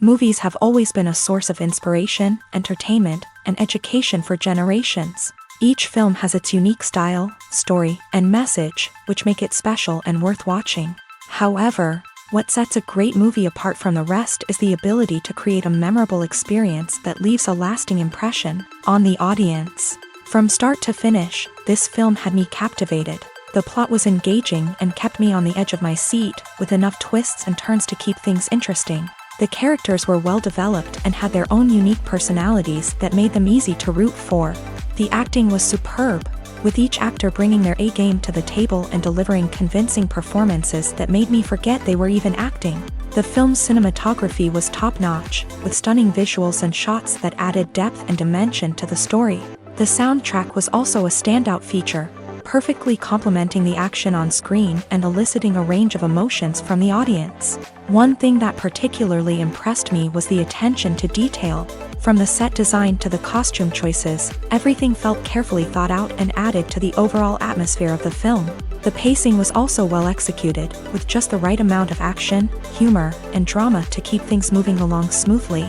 Movies have always been a source of inspiration, entertainment, and education for generations. Each film has its unique style, story, and message, which make it special and worth watching. However, what sets a great movie apart from the rest is the ability to create a memorable experience that leaves a lasting impression on the audience. From start to finish, this film had me captivated. The plot was engaging and kept me on the edge of my seat, with enough twists and turns to keep things interesting. The characters were well developed and had their own unique personalities that made them easy to root for. The acting was superb, with each actor bringing their A-game to the table and delivering convincing performances that made me forget they were even acting. The film's cinematography was top-notch, with stunning visuals and shots that added depth and dimension to the story. The soundtrack was also a standout feature, perfectly complementing the action on screen and eliciting a range of emotions from the audience. One thing that particularly impressed me was the attention to detail. From the set design to the costume choices, everything felt carefully thought out and added to the overall atmosphere of the film. The pacing was also well executed, with just the right amount of action, humor, and drama to keep things moving along smoothly.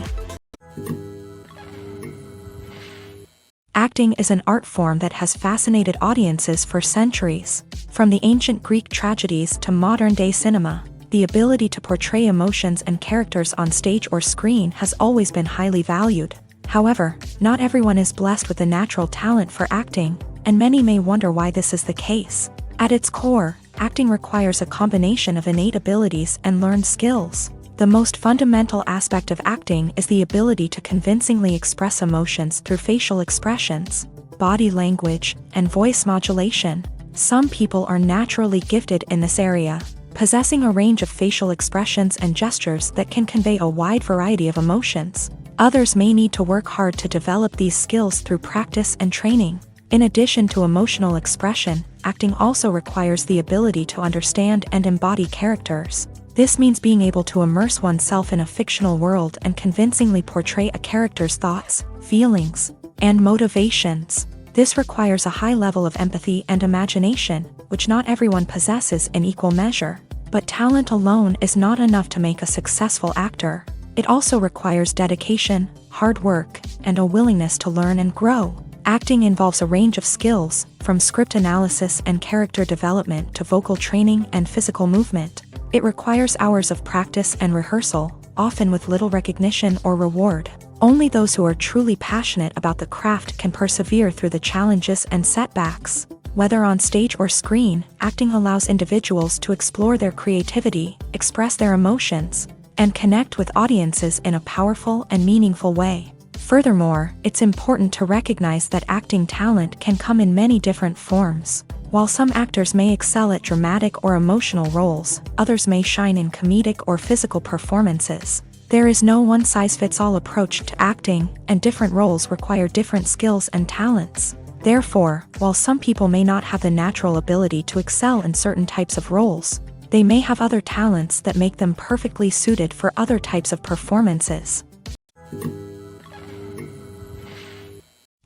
Acting is an art form that has fascinated audiences for centuries. From the ancient Greek tragedies to modern-day cinema, the ability to portray emotions and characters on stage or screen has always been highly valued. However, not everyone is blessed with a natural talent for acting, and many may wonder why this is the case. At its core, acting requires a combination of innate abilities and learned skills. The most fundamental aspect of acting is the ability to convincingly express emotions through facial expressions, body language, and voice modulation. Some people are naturally gifted in this area, possessing a range of facial expressions and gestures that can convey a wide variety of emotions. Others may need to work hard to develop these skills through practice and training. In addition to emotional expression, acting also requires the ability to understand and embody characters. This means being able to immerse oneself in a fictional world and convincingly portray a character's thoughts, feelings, and motivations. This requires a high level of empathy and imagination, which not everyone possesses in equal measure. But talent alone is not enough to make a successful actor. It also requires dedication, hard work, and a willingness to learn and grow. Acting involves a range of skills, from script analysis and character development to vocal training and physical movement. It requires hours of practice and rehearsal, often with little recognition or reward. Only those who are truly passionate about the craft can persevere through the challenges and setbacks. Whether on stage or screen, acting allows individuals to explore their creativity, express their emotions, and connect with audiences in a powerful and meaningful way. Furthermore, it's important to recognize that acting talent can come in many different forms. While some actors may excel at dramatic or emotional roles, others may shine in comedic or physical performances. There is no one-size-fits-all approach to acting, and different roles require different skills and talents. Therefore, while some people may not have the natural ability to excel in certain types of roles, they may have other talents that make them perfectly suited for other types of performances.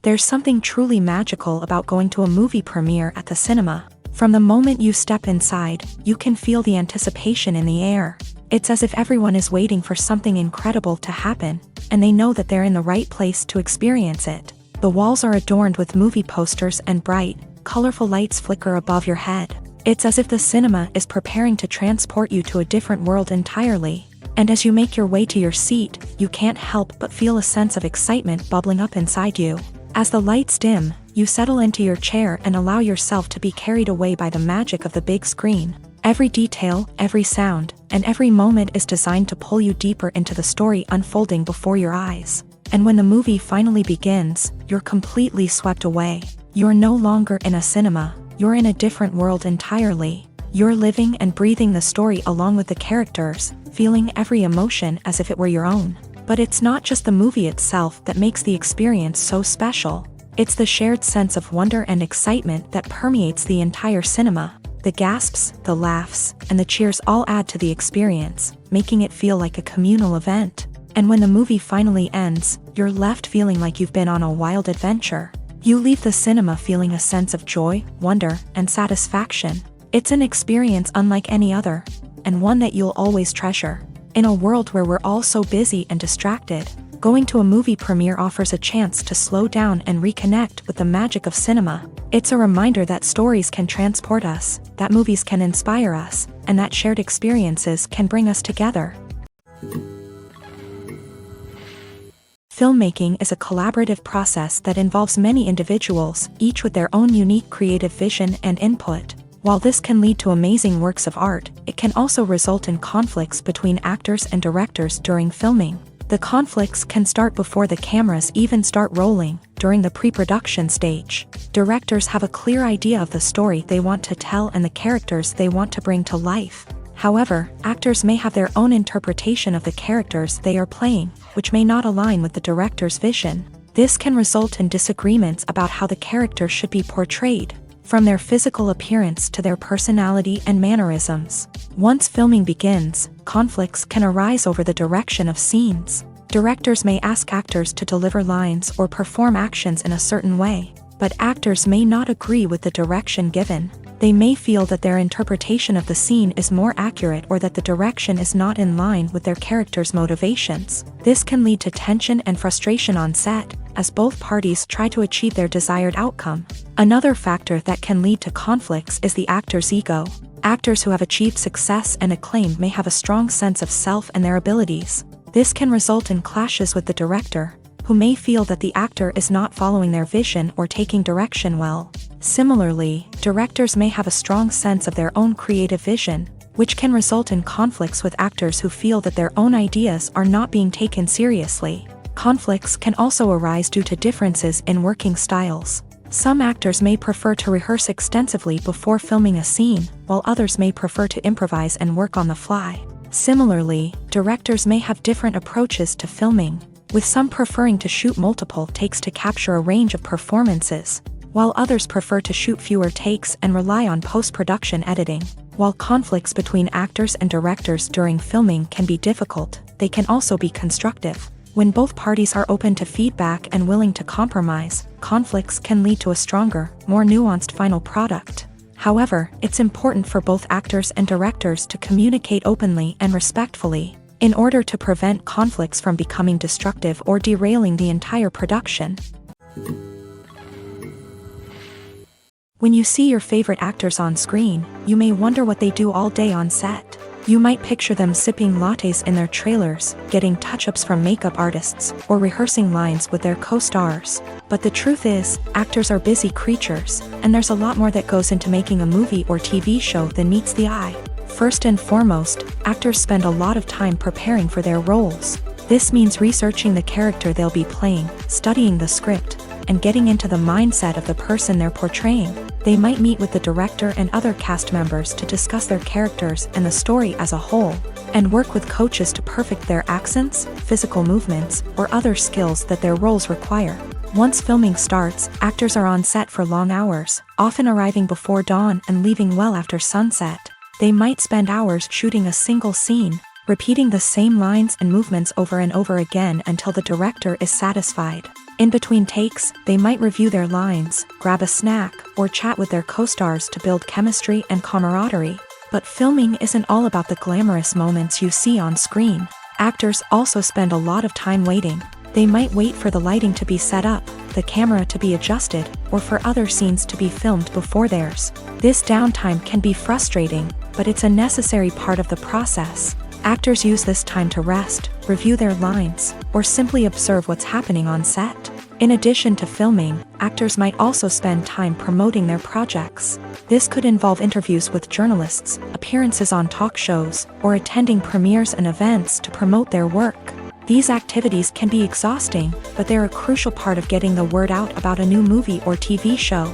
There's something truly magical about going to a movie premiere at the cinema. From the moment you step inside, you can feel the anticipation in the air. It's as if everyone is waiting for something incredible to happen, and they know that they're in the right place to experience it. The walls are adorned with movie posters and bright, colorful lights flicker above your head. It's as if the cinema is preparing to transport you to a different world entirely. And as you make your way to your seat, you can't help but feel a sense of excitement bubbling up inside you. As the lights dim, you settle into your chair and allow yourself to be carried away by the magic of the big screen. Every detail, every sound, and every moment is designed to pull you deeper into the story unfolding before your eyes. And when the movie finally begins, you're completely swept away. You're no longer in a cinema, you're in a different world entirely. You're living and breathing the story along with the characters, feeling every emotion as if it were your own. But it's not just the movie itself that makes the experience so special. It's the shared sense of wonder and excitement that permeates the entire cinema. The gasps, the laughs, and the cheers all add to the experience, making it feel like a communal event. And when the movie finally ends, you're left feeling like you've been on a wild adventure. You leave the cinema feeling a sense of joy, wonder, and satisfaction. It's an experience unlike any other, and one that you'll always treasure. In a world where we're all so busy and distracted, going to a movie premiere offers a chance to slow down and reconnect with the magic of cinema. It's a reminder that stories can transport us, that movies can inspire us, and that shared experiences can bring us together. Filmmaking is a collaborative process that involves many individuals, each with their own unique creative vision and input. While this can lead to amazing works of art, it can also result in conflicts between actors and directors during filming. The conflicts can start before the cameras even start rolling, during the pre-production stage. Directors have a clear idea of the story they want to tell and the characters they want to bring to life. However, actors may have their own interpretation of the characters they are playing, which may not align with the director's vision. This can result in disagreements about how the character should be portrayed, from their physical appearance to their personality and mannerisms. Once filming begins, conflicts can arise over the direction of scenes. Directors may ask actors to deliver lines or perform actions in a certain way, but actors may not agree with the direction given. They may feel that their interpretation of the scene is more accurate or that the direction is not in line with their character's motivations. This can lead to tension and frustration on set, as both parties try to achieve their desired outcome. Another factor that can lead to conflicts is the actor's ego. Actors who have achieved success and acclaim may have a strong sense of self and their abilities. This can result in clashes with the director, who may feel that the actor is not following their vision or taking direction well. Similarly, directors may have a strong sense of their own creative vision, which can result in conflicts with actors who feel that their own ideas are not being taken seriously. Conflicts can also arise due to differences in working styles. Some actors may prefer to rehearse extensively before filming a scene, while others may prefer to improvise and work on the fly. Similarly, directors may have different approaches to filming, with some preferring to shoot multiple takes to capture a range of performances, while others prefer to shoot fewer takes and rely on post-production editing. While conflicts between actors and directors during filming can be difficult, they can also be constructive. When both parties are open to feedback and willing to compromise, conflicts can lead to a stronger, more nuanced final product. However, it's important for both actors and directors to communicate openly and respectfully, in order to prevent conflicts from becoming destructive or derailing the entire production. When you see your favorite actors on screen, you may wonder what they do all day on set. You might picture them sipping lattes in their trailers, getting touch-ups from makeup artists, or rehearsing lines with their co-stars. But the truth is, actors are busy creatures, and there's a lot more that goes into making a movie or TV show than meets the eye. First and foremost, actors spend a lot of time preparing for their roles. This means researching the character they'll be playing, studying the script, and getting into the mindset of the person they're portraying. They might meet with the director and other cast members to discuss their characters and the story as a whole, and work with coaches to perfect their accents, physical movements, or other skills that their roles require. Once filming starts, actors are on set for long hours, often arriving before dawn and leaving well after sunset. They might spend hours shooting a single scene, repeating the same lines and movements over and over again until the director is satisfied. In between takes, they might review their lines, grab a snack, or chat with their co-stars to build chemistry and camaraderie. But filming isn't all about the glamorous moments you see on screen. Actors also spend a lot of time waiting. They might wait for the lighting to be set up, the camera to be adjusted, or for other scenes to be filmed before theirs. This downtime can be frustrating, but it's a necessary part of the process. Actors use this time to rest, review their lines, or simply observe what's happening on set. In addition to filming, actors might also spend time promoting their projects. This could involve interviews with journalists, appearances on talk shows, or attending premieres and events to promote their work. These activities can be exhausting, but they're a crucial part of getting the word out about a new movie or TV show.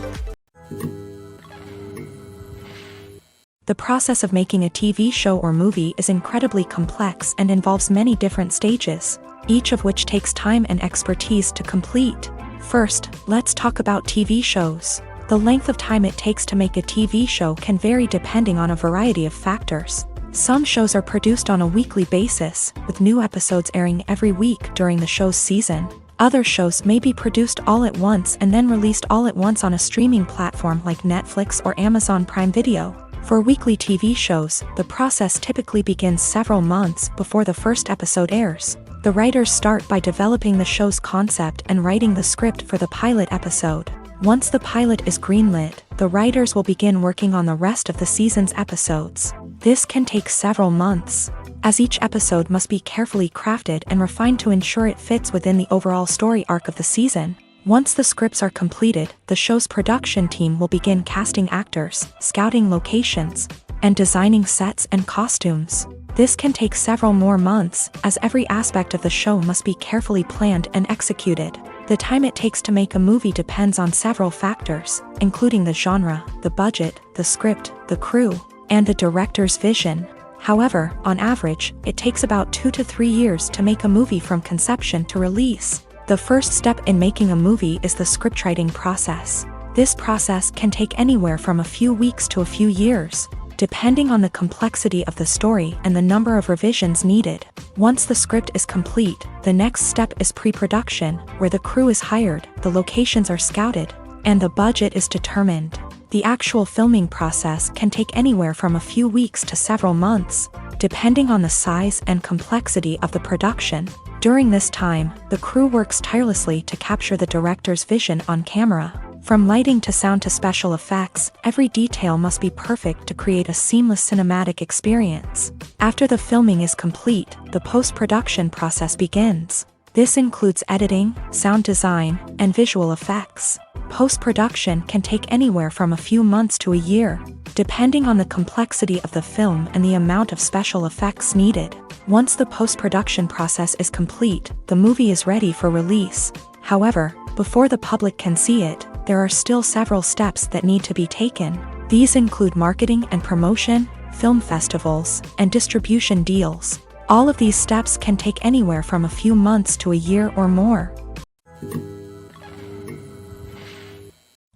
The process of making a TV show or movie is incredibly complex and involves many different stages, each of which takes time and expertise to complete. First, let's talk about TV shows. The length of time it takes to make a TV show can vary depending on a variety of factors. Some shows are produced on a weekly basis, with new episodes airing every week during the show's season. Other shows may be produced all at once and then released all at once on a streaming platform like Netflix or Amazon Prime Video. For weekly TV shows, the process typically begins several months before the first episode airs. The writers start by developing the show's concept and writing the script for the pilot episode. Once the pilot is greenlit, the writers will begin working on the rest of the season's episodes. This can take several months, as each episode must be carefully crafted and refined to ensure it fits within the overall story arc of the season. Once the scripts are completed, the show's production team will begin casting actors, scouting locations, and designing sets and costumes. This can take several more months, as every aspect of the show must be carefully planned and executed. The time it takes to make a movie depends on several factors, including the genre, the budget, the script, the crew, and the director's vision. However, on average, it takes about 2 to 3 years to make a movie from conception to release. The first step in making a movie is the scriptwriting process. This process can take anywhere from a few weeks to a few years, depending on the complexity of the story and the number of revisions needed. Once the script is complete, the next step is pre-production, where the crew is hired, the locations are scouted, and the budget is determined. The actual filming process can take anywhere from a few weeks to several months, depending on the size and complexity of the production. During this time, the crew works tirelessly to capture the director's vision on camera. From lighting to sound to special effects, every detail must be perfect to create a seamless cinematic experience. After the filming is complete, the post-production process begins. This includes editing, sound design, and visual effects. Post-production can take anywhere from a few months to a year, depending on the complexity of the film and the amount of special effects needed. Once the post-production process is complete, the movie is ready for release. However, before the public can see it, there are still several steps that need to be taken. These include marketing and promotion, film festivals, and distribution deals. All of these steps can take anywhere from a few months to a year or more.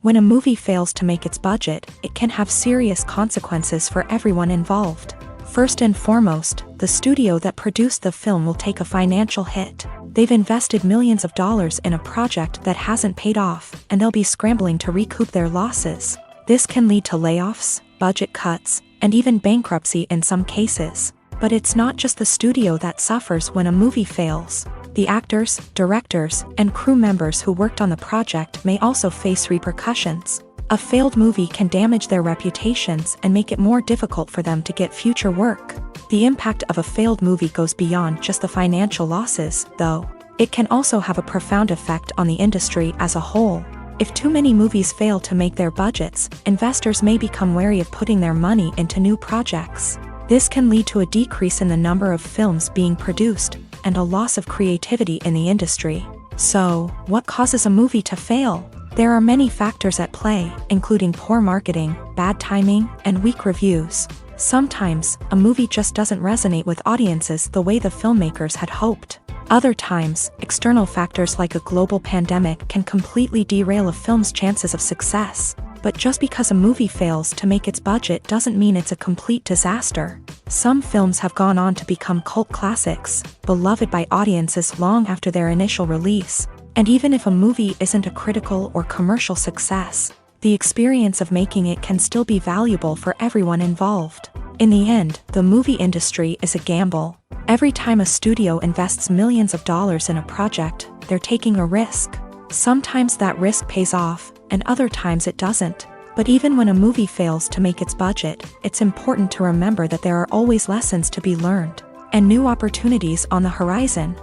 When a movie fails to make its budget, it can have serious consequences for everyone involved. First and foremost, the studio that produced the film will take a financial hit. They've invested millions of dollars in a project that hasn't paid off, and they'll be scrambling to recoup their losses. This can lead to layoffs, budget cuts, and even bankruptcy in some cases. But it's not just the studio that suffers when a movie fails. The actors, directors, and crew members who worked on the project may also face repercussions. A failed movie can damage their reputations and make it more difficult for them to get future work. The impact of a failed movie goes beyond just the financial losses, though. It can also have a profound effect on the industry as a whole. If too many movies fail to make their budgets, investors may become wary of putting their money into new projects. This can lead to a decrease in the number of films being produced, and a loss of creativity in the industry. So, what causes a movie to fail? There are many factors at play, including poor marketing, bad timing, and weak reviews. Sometimes, a movie just doesn't resonate with audiences the way the filmmakers had hoped. Other times, external factors like a global pandemic can completely derail a film's chances of success. But just because a movie fails to make its budget doesn't mean it's a complete disaster. Some films have gone on to become cult classics, beloved by audiences long after their initial release. And even if a movie isn't a critical or commercial success, the experience of making it can still be valuable for everyone involved. In the end, the movie industry is a gamble. Every time a studio invests millions of dollars in a project, they're taking a risk. Sometimes that risk pays off, and other times it doesn't. But even when a movie fails to make its budget, it's important to remember that there are always lessons to be learned, and new opportunities on the horizon.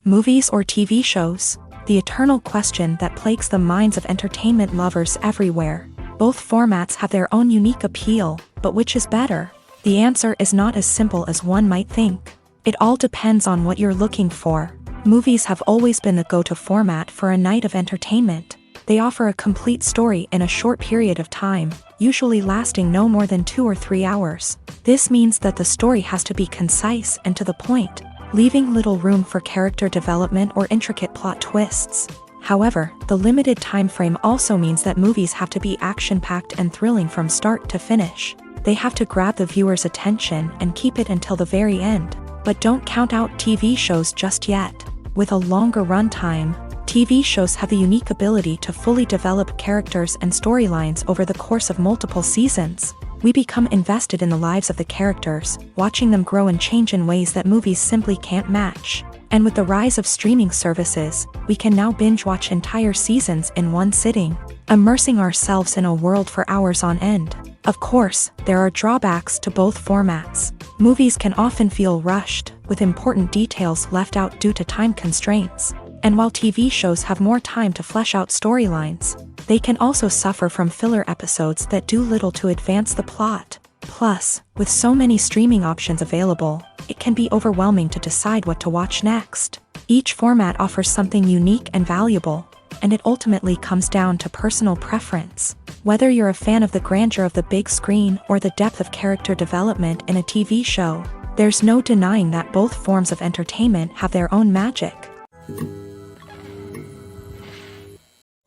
Movies or TV shows? The eternal question that plagues the minds of entertainment lovers everywhere. Both formats have their own unique appeal, but which is better? The answer is not as simple as one might think. It all depends on what you're looking for. Movies have always been the go-to format for a night of entertainment. They offer a complete story in a short period of time, usually lasting no more than 2 or 3 hours. This means that the story has to be concise and to the point, leaving little room for character development or intricate plot twists. However, the limited time frame also means that movies have to be action-packed and thrilling from start to finish. They have to grab the viewer's attention and keep it until the very end. But don't count out TV shows just yet. With a longer runtime, TV shows have the unique ability to fully develop characters and storylines over the course of multiple seasons. We become invested in the lives of the characters, watching them grow and change in ways that movies simply can't match. And with the rise of streaming services, we can now binge-watch entire seasons in one sitting, immersing ourselves in a world for hours on end. Of course, there are drawbacks to both formats. Movies can often feel rushed, with important details left out due to time constraints. And while TV shows have more time to flesh out storylines, they can also suffer from filler episodes that do little to advance the plot. Plus, with so many streaming options available, it can be overwhelming to decide what to watch next. Each format offers something unique and valuable, and it ultimately comes down to personal preference. Whether you're a fan of the grandeur of the big screen or the depth of character development in a TV show, there's no denying that both forms of entertainment have their own magic.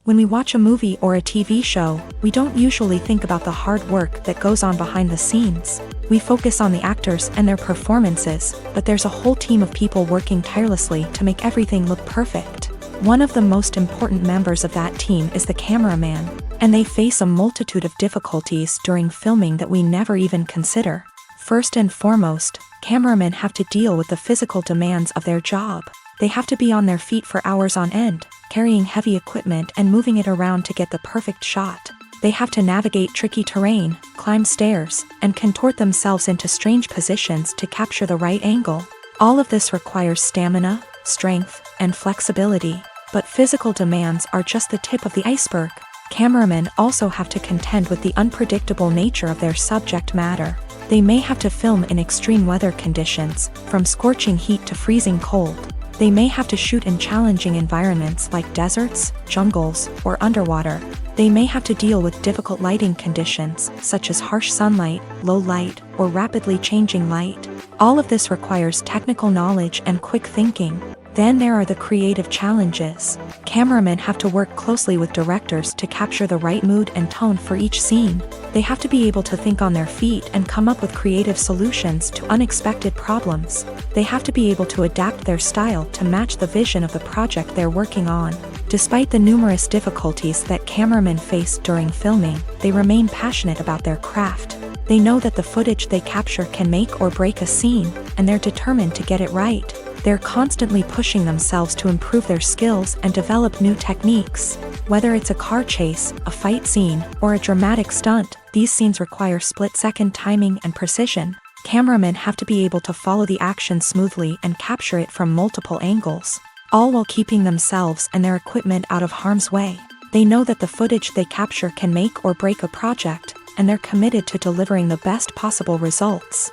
When we watch a movie or a TV show, we don't usually think about the hard work that goes on behind the scenes. We focus on the actors and their performances, but there's a whole team of people working tirelessly to make everything look perfect. One of the most important members of that team is the cameraman, and they face a multitude of difficulties during filming that we never even consider. First and foremost, cameramen have to deal with the physical demands of their job. They have to be on their feet for hours on end, carrying heavy equipment and moving it around to get the perfect shot. They have to navigate tricky terrain, climb stairs, and contort themselves into strange positions to capture the right angle. All of this requires stamina, strength, and flexibility. But physical demands are just the tip of the iceberg. Cameramen also have to contend with the unpredictable nature of their subject matter. They may have to film in extreme weather conditions, from scorching heat to freezing cold. They may have to shoot in challenging environments like deserts, jungles, or underwater. They may have to deal with difficult lighting conditions, such as harsh sunlight, low light, or rapidly changing light. All of this requires technical knowledge and quick thinking. Then there are the creative challenges. Cameramen have to work closely with directors to capture the right mood and tone for each scene. They have to be able to think on their feet and come up with creative solutions to unexpected problems. They have to be able to adapt their style to match the vision of the project they're working on. Despite the numerous difficulties that cameramen face during filming, they remain passionate about their craft. They know that the footage they capture can make or break a scene, and they're determined to get it right. They're constantly pushing themselves to improve their skills and develop new techniques. Whether it's a car chase, a fight scene, or a dramatic stunt, these scenes require split-second timing and precision. Cameramen have to be able to follow the action smoothly and capture it from multiple angles, all while keeping themselves and their equipment out of harm's way. They know that the footage they capture can make or break a project, and they're committed to delivering the best possible results.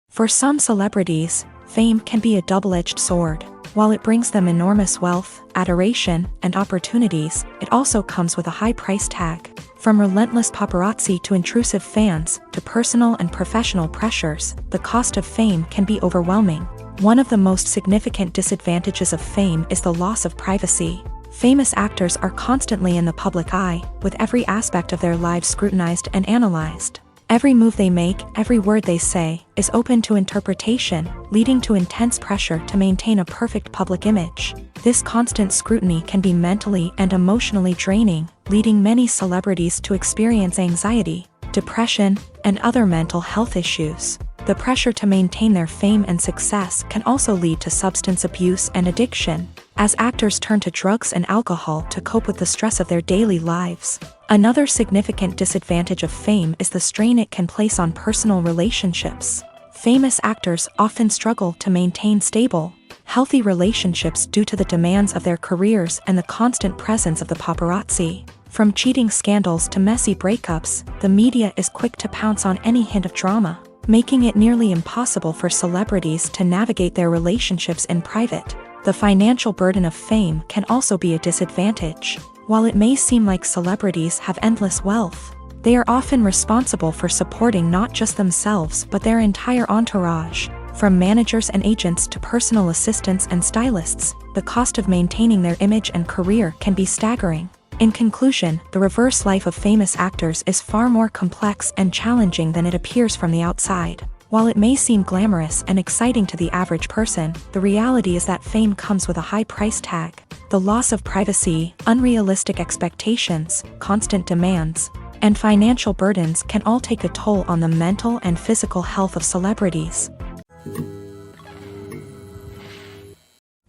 For some celebrities, fame can be a double-edged sword. While it brings them enormous wealth, adoration, and opportunities, it also comes with a high price tag. From relentless paparazzi to intrusive fans, to personal and professional pressures, the cost of fame can be overwhelming. One of the most significant disadvantages of fame is the loss of privacy. Famous actors are constantly in the public eye, with every aspect of their lives scrutinized and analyzed. Every move they make, every word they say, is open to interpretation, leading to intense pressure to maintain a perfect public image. This constant scrutiny can be mentally and emotionally draining, leading many celebrities to experience anxiety, depression, and other mental health issues. The pressure to maintain their fame and success can also lead to substance abuse and addiction, as actors turn to drugs and alcohol to cope with the stress of their daily lives. Another significant disadvantage of fame is the strain it can place on personal relationships. Famous actors often struggle to maintain stable, healthy relationships due to the demands of their careers and the constant presence of the paparazzi. From cheating scandals to messy breakups, the media is quick to pounce on any hint of drama, making it nearly impossible for celebrities to navigate their relationships in private. The financial burden of fame can also be a disadvantage. While it may seem like celebrities have endless wealth, they are often responsible for supporting not just themselves but their entire entourage. From managers and agents to personal assistants and stylists, the cost of maintaining their image and career can be staggering. In conclusion, the reverse life of famous actors is far more complex and challenging than it appears from the outside. While it may seem glamorous and exciting to the average person, the reality is that fame comes with a high price tag. The loss of privacy, unrealistic expectations, constant demands, and financial burdens can all take a toll on the mental and physical health of celebrities.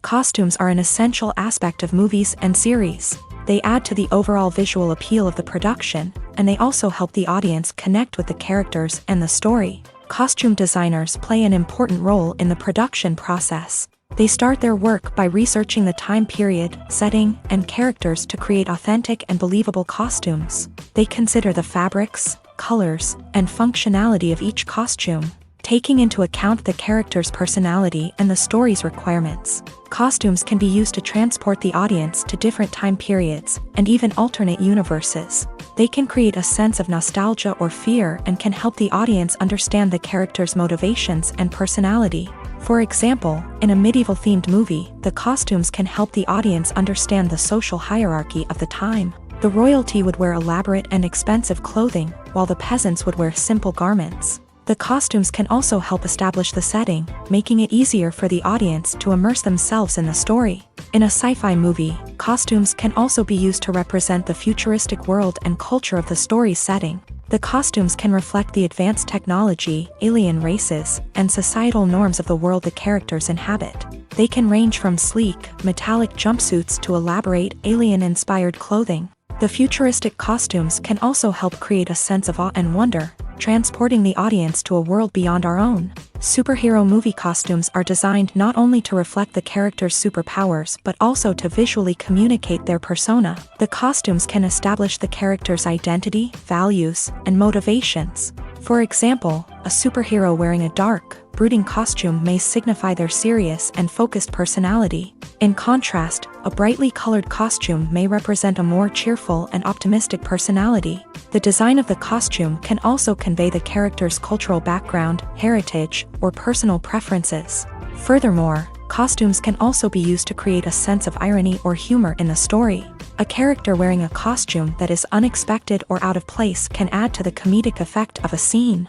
Costumes are an essential aspect of movies and series. They add to the overall visual appeal of the production, and they also help the audience connect with the characters and the story. Costume designers play an important role in the production process. They start their work by researching the time period, setting, and characters to create authentic and believable costumes. They consider the fabrics, colors, and functionality of each costume, taking into account the character's personality and the story's requirements. Costumes can be used to transport the audience to different time periods, and even alternate universes. They can create a sense of nostalgia or fear and can help the audience understand the character's motivations and personality. For example, in a medieval-themed movie, the costumes can help the audience understand the social hierarchy of the time. The royalty would wear elaborate and expensive clothing, while the peasants would wear simple garments. The costumes can also help establish the setting, making it easier for the audience to immerse themselves in the story. In a sci-fi movie, costumes can also be used to represent the futuristic world and culture of the story's setting. The costumes can reflect the advanced technology, alien races, and societal norms of the world the characters inhabit. They can range from sleek, metallic jumpsuits to elaborate, alien-inspired clothing. The futuristic costumes can also help create a sense of awe and wonder, transporting the audience to a world beyond our own. Superhero movie costumes are designed not only to reflect the character's superpowers but also to visually communicate their persona. The costumes can establish the character's identity, values, and motivations. For example, a superhero wearing a dark, brooding costume may signify their serious and focused personality. In contrast, a brightly colored costume may represent a more cheerful and optimistic personality. The design of the costume can also convey the character's cultural background, heritage, or personal preferences. Furthermore, costumes can also be used to create a sense of irony or humor in the story. A character wearing a costume that is unexpected or out of place can add to the comedic effect of a scene.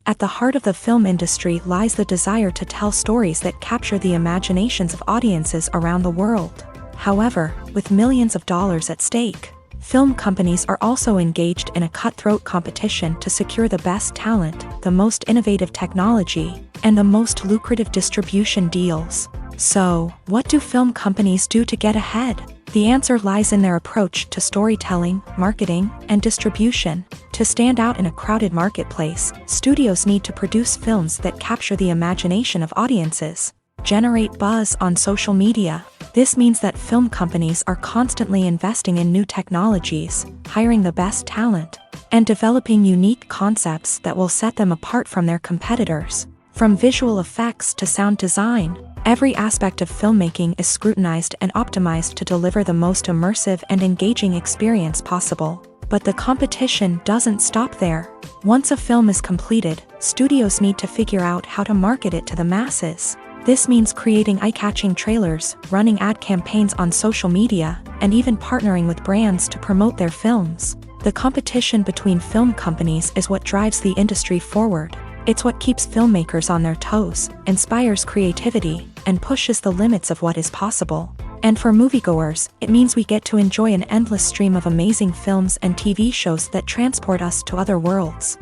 At the heart of the film industry lies the desire to tell stories that capture the imaginations of audiences around the world. However, with millions of dollars at stake, film companies are also engaged in a cutthroat competition to secure the best talent, the most innovative technology, and the most lucrative distribution deals. So, what do film companies do to get ahead? The answer lies in their approach to storytelling, marketing, and distribution. To stand out in a crowded marketplace, studios need to produce films that capture the imagination of audiences, generate buzz on social media. This means that film companies are constantly investing in new technologies, hiring the best talent, and developing unique concepts that will set them apart from their competitors. From visual effects to sound design, every aspect of filmmaking is scrutinized and optimized to deliver the most immersive and engaging experience possible. But the competition doesn't stop there. Once a film is completed, studios need to figure out how to market it to the masses. This means creating eye-catching trailers, running ad campaigns on social media, and even partnering with brands to promote their films. The competition between film companies is what drives the industry forward. It's what keeps filmmakers on their toes, inspires creativity, and pushes the limits of what is possible. And for moviegoers, it means we get to enjoy an endless stream of amazing films and TV shows that transport us to other worlds.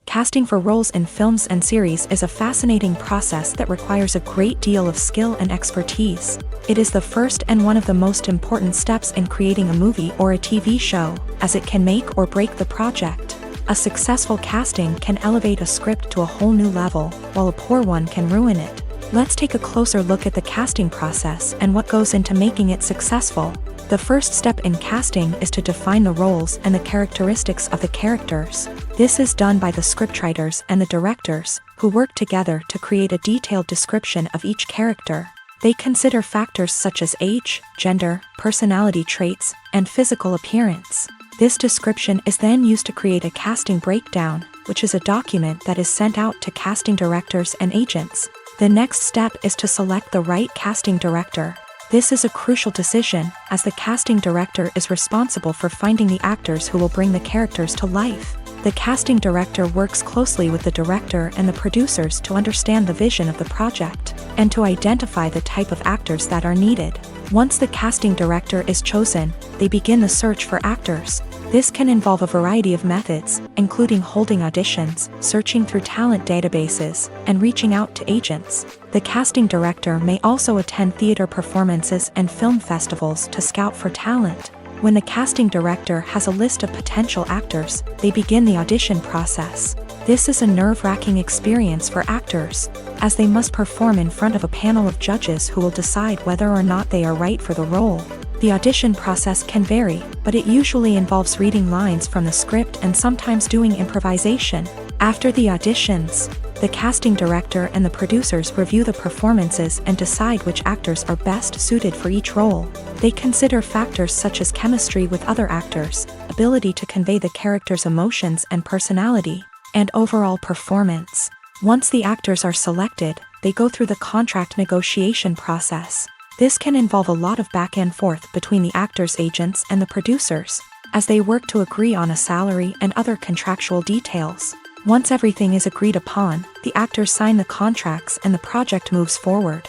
Casting for roles in films and series is a fascinating process that requires a great deal of skill and expertise. It is the first and one of the most important steps in creating a movie or a TV show, as it can make or break the project. A successful casting can elevate a script to a whole new level, while a poor one can ruin it. Let's take a closer look at the casting process and what goes into making it successful. The first step in casting is to define the roles and the characteristics of the characters. This is done by the scriptwriters and the directors, who work together to create a detailed description of each character. They consider factors such as age, gender, personality traits, and physical appearance. This description is then used to create a casting breakdown, which is a document that is sent out to casting directors and agents. The next step is to select the right casting director. This is a crucial decision, as the casting director is responsible for finding the actors who will bring the characters to life. The casting director works closely with the director and the producers to understand the vision of the project, and to identify the type of actors that are needed. Once the casting director is chosen, they begin the search for actors. This can involve a variety of methods, including holding auditions, searching through talent databases, and reaching out to agents. The casting director may also attend theater performances and film festivals to scout for talent. When the casting director has a list of potential actors, they begin the audition process. This is a nerve-wracking experience for actors, as they must perform in front of a panel of judges who will decide whether or not they are right for the role. The audition process can vary, but it usually involves reading lines from the script and sometimes doing improvisation. After the auditions, the casting director and the producers review the performances and decide which actors are best suited for each role. They consider factors such as chemistry with other actors, ability to convey the character's emotions and personality, and overall performance. Once the actors are selected, they go through the contract negotiation process. This can involve a lot of back and forth between the actors' agents and the producers, as they work to agree on a salary and other contractual details. Once everything is agreed upon, the actors sign the contracts and the project moves forward.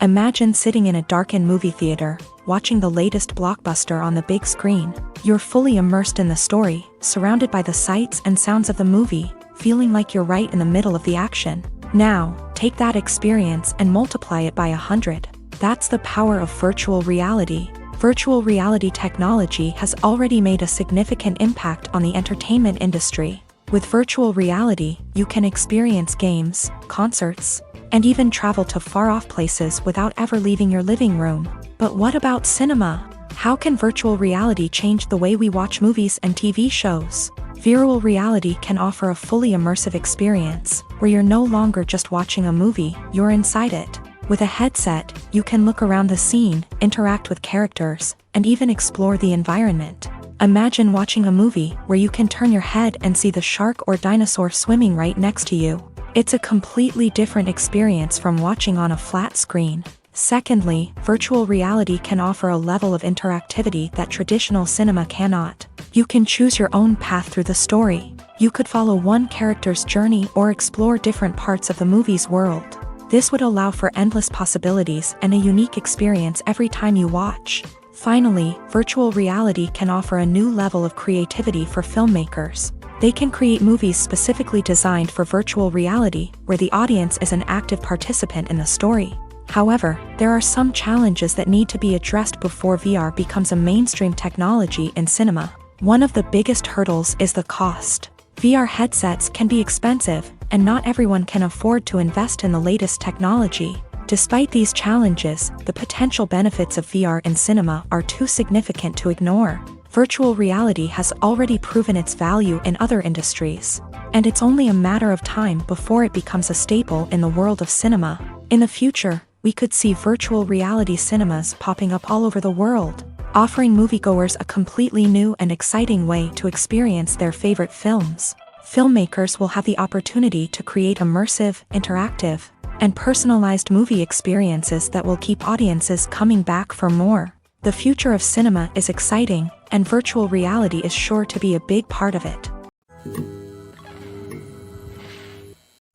Imagine sitting in a darkened movie theater, watching the latest blockbuster on the big screen. You're fully immersed in the story, surrounded by the sights and sounds of the movie, feeling like you're right in the middle of the action. Now, take that experience and multiply it by 100. That's the power of virtual reality. Virtual reality technology has already made a significant impact on the entertainment industry. With virtual reality, you can experience games, concerts, and even travel to far-off places without ever leaving your living room. But what about cinema? How can virtual reality change the way we watch movies and TV shows? Virtual reality can offer a fully immersive experience, where you're no longer just watching a movie, you're inside it. With a headset, you can look around the scene, interact with characters, and even explore the environment. Imagine watching a movie where you can turn your head and see the shark or dinosaur swimming right next to you. It's a completely different experience from watching on a flat screen. Secondly, virtual reality can offer a level of interactivity that traditional cinema cannot. You can choose your own path through the story. You could follow one character's journey or explore different parts of the movie's world. This would allow for endless possibilities and a unique experience every time you watch. Finally, virtual reality can offer a new level of creativity for filmmakers. They can create movies specifically designed for virtual reality, where the audience is an active participant in the story. However, there are some challenges that need to be addressed before VR becomes a mainstream technology in cinema. One of the biggest hurdles is the cost. VR headsets can be expensive, and not everyone can afford to invest in the latest technology. Despite these challenges, the potential benefits of VR in cinema are too significant to ignore. Virtual reality has already proven its value in other industries, and it's only a matter of time before it becomes a staple in the world of cinema. In the future, we could see virtual reality cinemas popping up all over the world, offering moviegoers a completely new and exciting way to experience their favorite films. Filmmakers will have the opportunity to create immersive, interactive, and personalized movie experiences that will keep audiences coming back for more. The future of cinema is exciting, and virtual reality is sure to be a big part of it.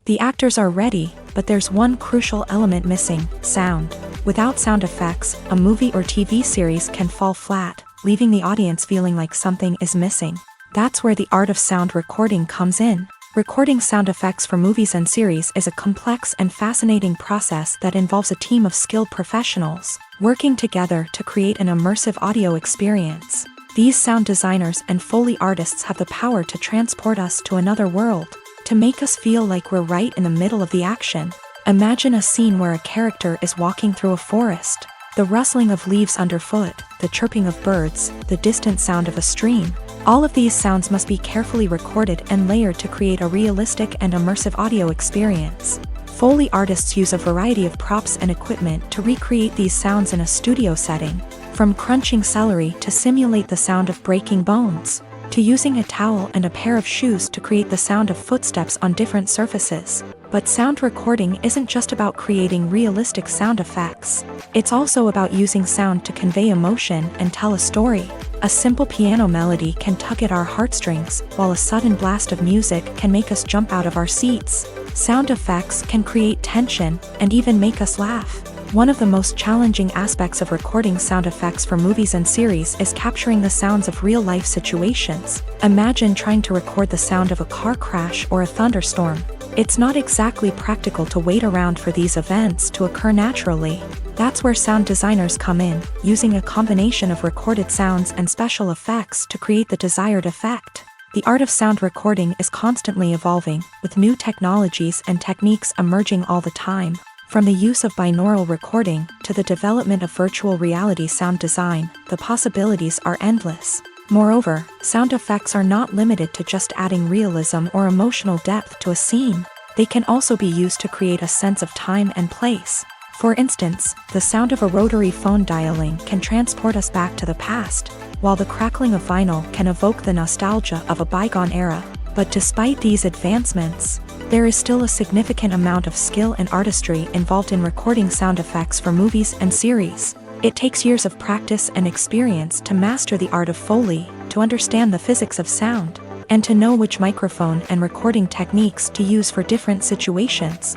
The actors are ready, but there's one crucial element missing: sound. Without sound effects, a movie or TV series can fall flat, leaving the audience feeling like something is missing. That's where the art of sound recording comes in. Recording sound effects for movies and series is a complex and fascinating process that involves a team of skilled professionals working together to create an immersive audio experience. These sound designers and Foley artists have the power to transport us to another world, to make us feel like we're right in the middle of the action. Imagine a scene where a character is walking through a forest. The rustling of leaves underfoot, the chirping of birds, the distant sound of a stream. All of these sounds must be carefully recorded and layered to create a realistic and immersive audio experience. Foley artists use a variety of props and equipment to recreate these sounds in a studio setting, from crunching celery to simulate the sound of breaking bones. to using a towel and a pair of shoes to create the sound of footsteps on different surfaces. But sound recording isn't just about creating realistic sound effects. It's also about using sound to convey emotion and tell a story. A simple piano melody can tug at our heartstrings, while a sudden blast of music can make us jump out of our seats. Sound effects can create tension and even make us laugh. One of the most challenging aspects of recording sound effects for movies and series is capturing the sounds of real-life situations. Imagine trying to record the sound of a car crash or a thunderstorm. It's not exactly practical to wait around for these events to occur naturally. That's where sound designers come in, using a combination of recorded sounds and special effects to create the desired effect. The art of sound recording is constantly evolving, with new technologies and techniques emerging all the time. From the use of binaural recording to the development of virtual reality sound design, the possibilities are endless. Moreover, sound effects are not limited to just adding realism or emotional depth to a scene. They can also be used to create a sense of time and place. For instance, the sound of a rotary phone dialing can transport us back to the past, while the crackling of vinyl can evoke the nostalgia of a bygone era. But despite these advancements, there is still a significant amount of skill and artistry involved in recording sound effects for movies and series. It takes years of practice and experience to master the art of Foley, to understand the physics of sound, and to know which microphone and recording techniques to use for different situations.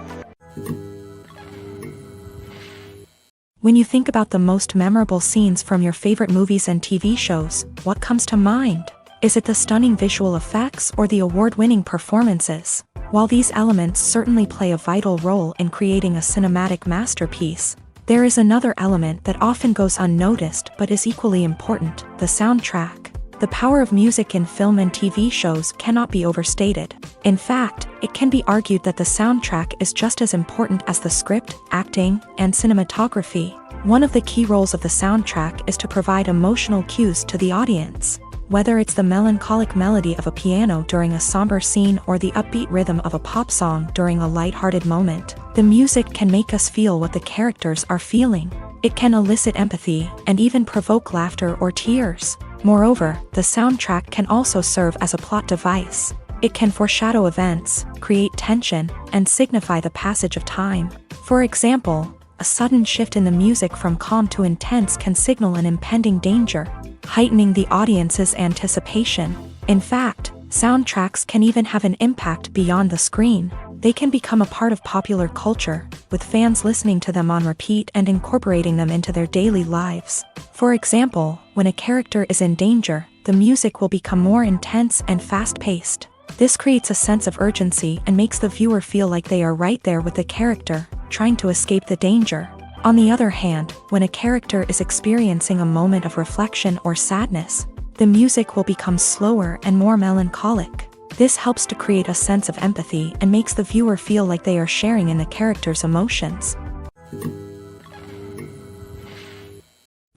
When you think about the most memorable scenes from your favorite movies and TV shows, what comes to mind? Is it the stunning visual effects or the award-winning performances? While these elements certainly play a vital role in creating a cinematic masterpiece, there is another element that often goes unnoticed but is equally important: the soundtrack. The power of music in film and TV shows cannot be overstated. In fact, it can be argued that the soundtrack is just as important as the script, acting, and cinematography. One of the key roles of the soundtrack is to provide emotional cues to the audience. Whether it's the melancholic melody of a piano during a somber scene or the upbeat rhythm of a pop song during a light-hearted moment, the music can make us feel what the characters are feeling. It can elicit empathy and even provoke laughter or tears. Moreover, the soundtrack can also serve as a plot device. It can foreshadow events, create tension, and signify the passage of time. For example, a sudden shift in the music from calm to intense can signal an impending danger, heightening the audience's anticipation. In fact, soundtracks can even have an impact beyond the screen. They can become a part of popular culture, with fans listening to them on repeat and incorporating them into their daily lives. For example, when a character is in danger, the music will become more intense and fast-paced. This creates a sense of urgency and makes the viewer feel like they are right there with the character, trying to escape the danger. On the other hand, when a character is experiencing a moment of reflection or sadness, the music will become slower and more melancholic. This helps to create a sense of empathy and makes the viewer feel like they are sharing in the character's emotions.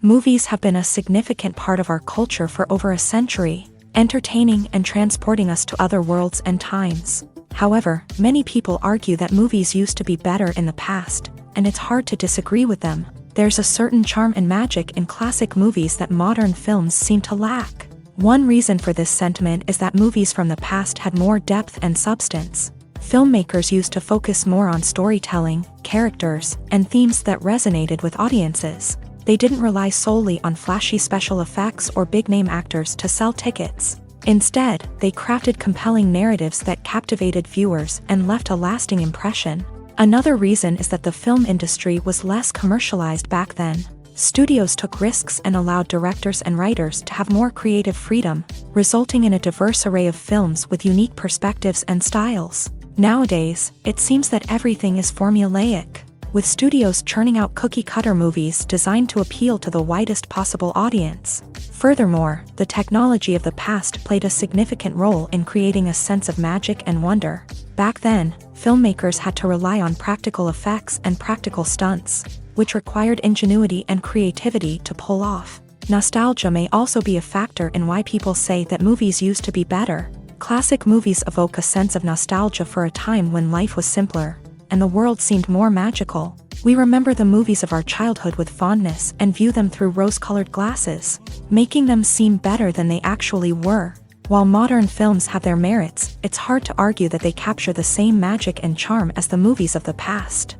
Movies have been a significant part of our culture for over a century, entertaining and transporting us to other worlds and times. However, many people argue that movies used to be better in the past, and it's hard to disagree with them. There's a certain charm and magic in classic movies that modern films seem to lack. One reason for this sentiment is that movies from the past had more depth and substance. Filmmakers used to focus more on storytelling, characters, and themes that resonated with audiences. They didn't rely solely on flashy special effects or big-name actors to sell tickets. Instead, they crafted compelling narratives that captivated viewers and left a lasting impression. Another reason is that the film industry was less commercialized back then. Studios took risks and allowed directors and writers to have more creative freedom, resulting in a diverse array of films with unique perspectives and styles. Nowadays, it seems that everything is formulaic, with studios churning out cookie-cutter movies designed to appeal to the widest possible audience. Furthermore, the technology of the past played a significant role in creating a sense of magic and wonder. Back then, filmmakers had to rely on practical effects and practical stunts, which required ingenuity and creativity to pull off. Nostalgia may also be a factor in why people say that movies used to be better. Classic movies evoke a sense of nostalgia for a time when life was simpler, and the world seemed more magical. We remember the movies of our childhood with fondness and view them through rose-colored glasses, making them seem better than they actually were. While modern films have their merits, it's hard to argue that they capture the same magic and charm as the movies of the past.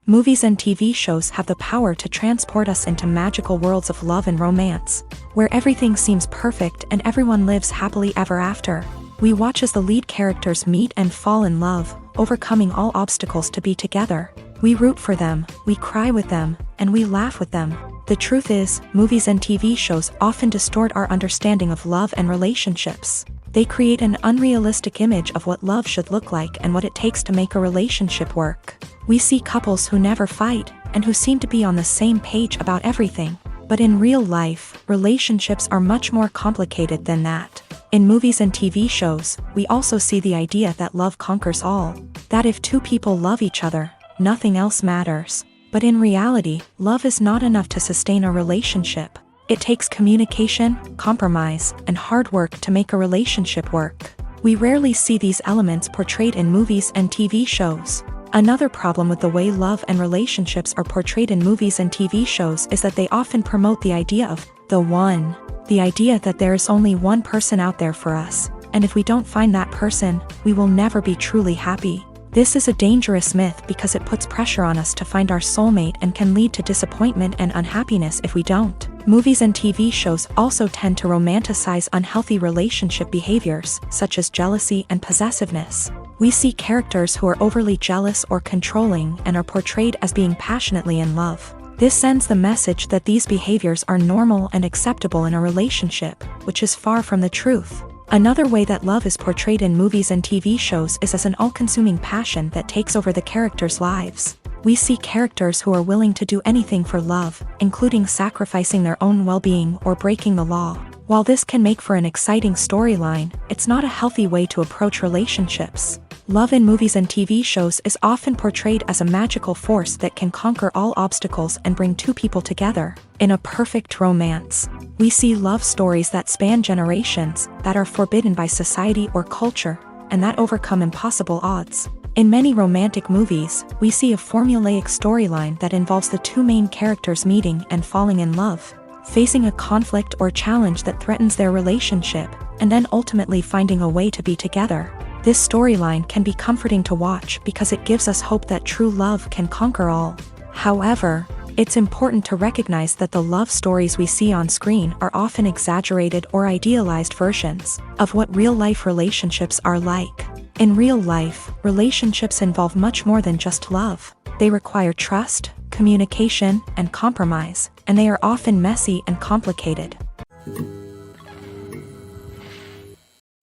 Movies and TV shows have the power to transport us into magical worlds of love and romance, where everything seems perfect and everyone lives happily ever after. We watch as the lead characters meet and fall in love, overcoming all obstacles to be together. We root for them, we cry with them, and we laugh with them. The truth is, movies and TV shows often distort our understanding of love and relationships. They create an unrealistic image of what love should look like and what it takes to make a relationship work. We see couples who never fight, and who seem to be on the same page about everything. But in real life, relationships are much more complicated than that. In movies and TV shows, we also see the idea that love conquers all. That if two people love each other, nothing else matters. But in reality, love is not enough to sustain a relationship. It takes communication, compromise, and hard work to make a relationship work. We rarely see these elements portrayed in movies and TV shows. Another problem with the way love and relationships are portrayed in movies and TV shows is that they often promote the idea of the one. The idea that there is only one person out there for us, and if we don't find that person, we will never be truly happy. This is a dangerous myth because it puts pressure on us to find our soulmate and can lead to disappointment and unhappiness if we don't. Movies and TV shows also tend to romanticize unhealthy relationship behaviors, such as jealousy and possessiveness. We see characters who are overly jealous or controlling and are portrayed as being passionately in love. This sends the message that these behaviors are normal and acceptable in a relationship, which is far from the truth. Another way that love is portrayed in movies and TV shows is as an all-consuming passion that takes over the characters' lives. We see characters who are willing to do anything for love, including sacrificing their own well-being or breaking the law. While this can make for an exciting storyline, it's not a healthy way to approach relationships. Love in movies and TV shows is often portrayed as a magical force that can conquer all obstacles and bring two people together. In a perfect romance, we see love stories that span generations, that are forbidden by society or culture, and that overcome impossible odds. In many romantic movies, we see a formulaic storyline that involves the two main characters meeting and falling in love, facing a conflict or challenge that threatens their relationship, and then ultimately finding a way to be together. This storyline can be comforting to watch because it gives us hope that true love can conquer all. However, it's important to recognize that the love stories we see on screen are often exaggerated or idealized versions of what real-life relationships are like. In real life, relationships involve much more than just love. They require trust, communication, and compromise, and they are often messy and complicated.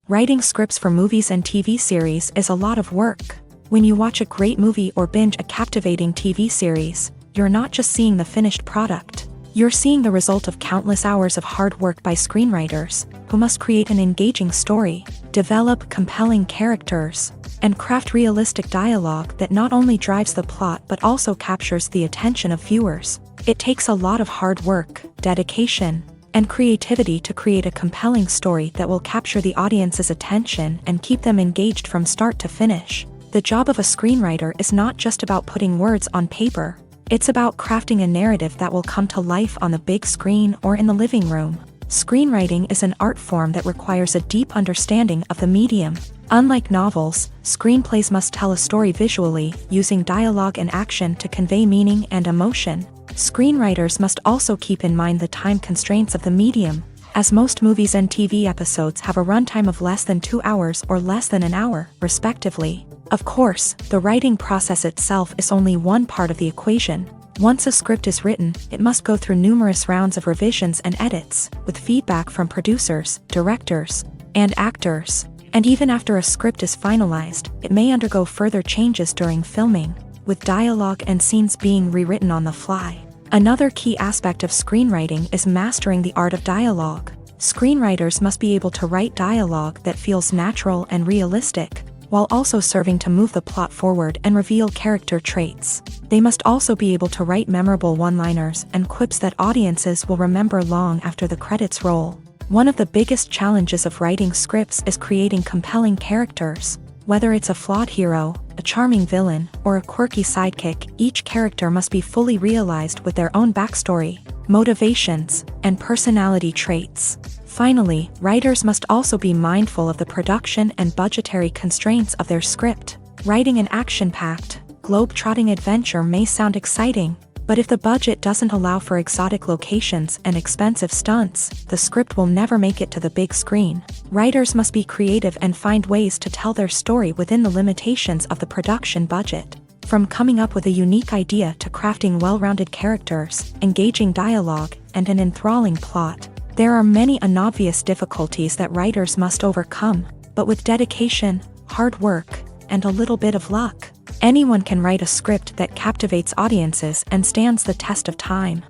Writing scripts for movies and TV series is a lot of work. When you watch a great movie or binge a captivating TV series, you're not just seeing the finished product. You're seeing the result of countless hours of hard work by screenwriters, who must create an engaging story, develop compelling characters, and craft realistic dialogue that not only drives the plot but also captures the attention of viewers. It takes a lot of hard work, dedication, and creativity to create a compelling story that will capture the audience's attention and keep them engaged from start to finish. The job of a screenwriter is not just about putting words on paper. It's about crafting a narrative that will come to life on the big screen or in the living room. Screenwriting is an art form that requires a deep understanding of the medium. Unlike novels, screenplays must tell a story visually, using dialogue and action to convey meaning and emotion. Screenwriters must also keep in mind the time constraints of the medium, as most movies and TV episodes have a runtime of less than 2 hours or less than an hour, respectively. Of course, the writing process itself is only one part of the equation. Once a script is written, it must go through numerous rounds of revisions and edits, with feedback from producers, directors, and actors. And even after a script is finalized, it may undergo further changes during filming, with dialogue and scenes being rewritten on the fly. Another key aspect of screenwriting is mastering the art of dialogue. Screenwriters must be able to write dialogue that feels natural and realistic, while also serving to move the plot forward and reveal character traits. They must also be able to write memorable one-liners and quips that audiences will remember long after the credits roll. One of the biggest challenges of writing scripts is creating compelling characters. Whether it's a flawed hero, a charming villain, or a quirky sidekick, each character must be fully realized with their own backstory. motivations, and personality traits. Finally, writers must also be mindful of the production and budgetary constraints of their script. Writing an action-packed, globe-trotting adventure may sound exciting, but if the budget doesn't allow for exotic locations and expensive stunts, the script will never make it to the big screen. Writers must be creative and find ways to tell their story within the limitations of the production budget. From coming up with a unique idea to crafting well-rounded characters, engaging dialogue, and an enthralling plot, there are many unobvious difficulties that writers must overcome, but with dedication, hard work, and a little bit of luck, anyone can write a script that captivates audiences and stands the test of time.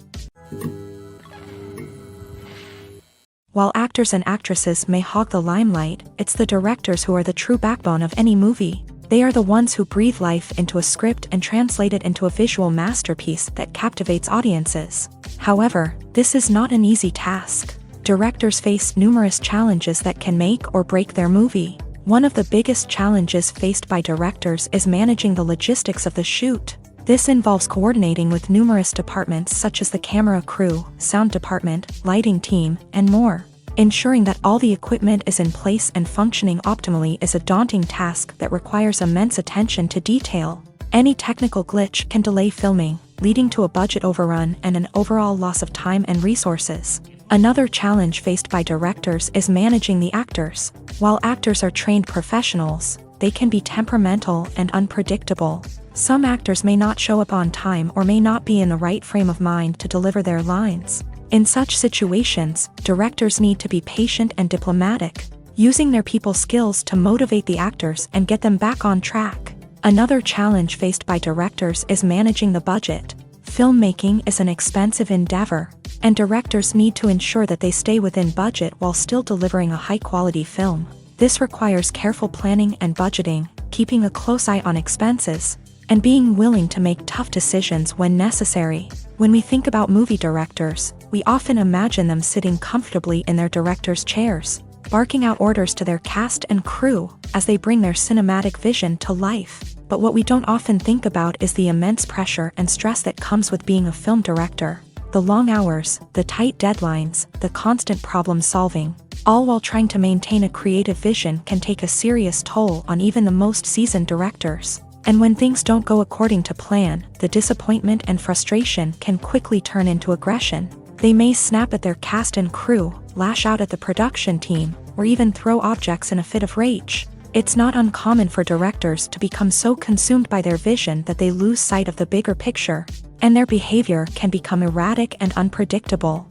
While actors and actresses may hog the limelight, it's the directors who are the true backbone of any movie. They are the ones who breathe life into a script and translate it into a visual masterpiece that captivates audiences. However, this is not an easy task. Directors face numerous challenges that can make or break their movie. One of the biggest challenges faced by directors is managing the logistics of the shoot. This involves coordinating with numerous departments such as the camera crew, sound department, lighting team, and more. Ensuring that all the equipment is in place and functioning optimally is a daunting task that requires immense attention to detail. Any technical glitch can delay filming, leading to a budget overrun and an overall loss of time and resources. Another challenge faced by directors is managing the actors. While actors are trained professionals, they can be temperamental and unpredictable. Some actors may not show up on time or may not be in the right frame of mind to deliver their lines. In such situations, directors need to be patient and diplomatic, using their people skills to motivate the actors and get them back on track. Another challenge faced by directors is managing the budget. Filmmaking is an expensive endeavor, and directors need to ensure that they stay within budget while still delivering a high-quality film. This requires careful planning and budgeting, keeping a close eye on expenses, and being willing to make tough decisions when necessary. When we think about movie directors, we often imagine them sitting comfortably in their director's chairs, barking out orders to their cast and crew as they bring their cinematic vision to life. But what we don't often think about is the immense pressure and stress that comes with being a film director. The long hours, the tight deadlines, the constant problem solving, all while trying to maintain a creative vision can take a serious toll on even the most seasoned directors. And when things don't go according to plan, the disappointment and frustration can quickly turn into aggression. They may snap at their cast and crew, lash out at the production team, or even throw objects in a fit of rage. It's not uncommon for directors to become so consumed by their vision that they lose sight of the bigger picture, and their behavior can become erratic and unpredictable.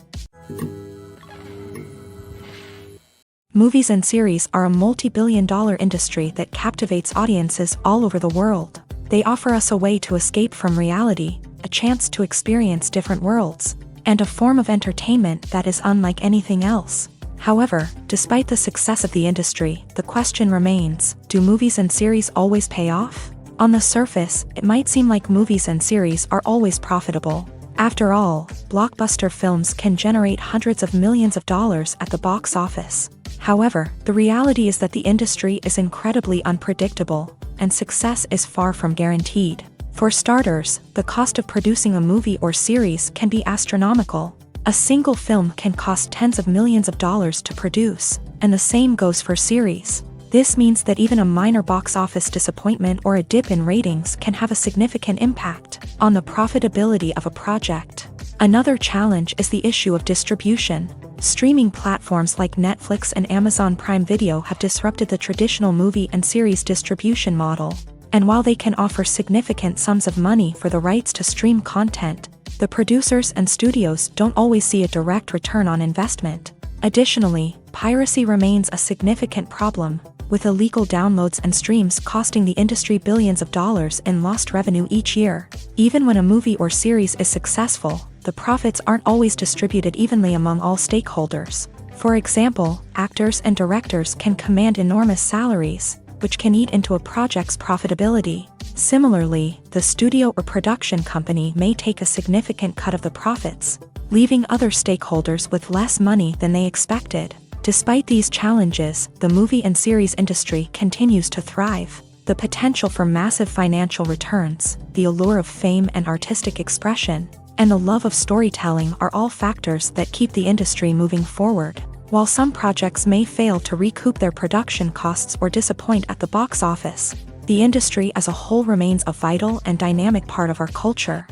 Movies and series are a multi-billion-dollar industry that captivates audiences all over the world. They offer us a way to escape from reality, a chance to experience different worlds, and a form of entertainment that is unlike anything else. However, despite the success of the industry, the question remains, do movies and series always pay off? On the surface, it might seem like movies and series are always profitable. After all, blockbuster films can generate hundreds of millions of dollars at the box office. However, the reality is that the industry is incredibly unpredictable, and success is far from guaranteed. For starters, the cost of producing a movie or series can be astronomical. A single film can cost tens of millions of dollars to produce, and the same goes for series. This means that even a minor box office disappointment or a dip in ratings can have a significant impact on the profitability of a project. Another challenge is the issue of distribution. Streaming platforms like Netflix and Amazon Prime Video have disrupted the traditional movie and series distribution model. And while they can offer significant sums of money for the rights to stream content, the producers and studios don't always see a direct return on investment. Additionally, piracy remains a significant problem, with illegal downloads and streams costing the industry billions of dollars in lost revenue each year. Even when a movie or series is successful, the profits aren't always distributed evenly among all stakeholders. For example, actors and directors can command enormous salaries, which can eat into a project's profitability. Similarly, the studio or production company may take a significant cut of the profits, leaving other stakeholders with less money than they expected. Despite these challenges, the movie and series industry continues to thrive. The potential for massive financial returns, the allure of fame and artistic expression, and the love of storytelling are all factors that keep the industry moving forward. While some projects may fail to recoup their production costs or disappoint at the box office, the industry as a whole remains a vital and dynamic part of our culture.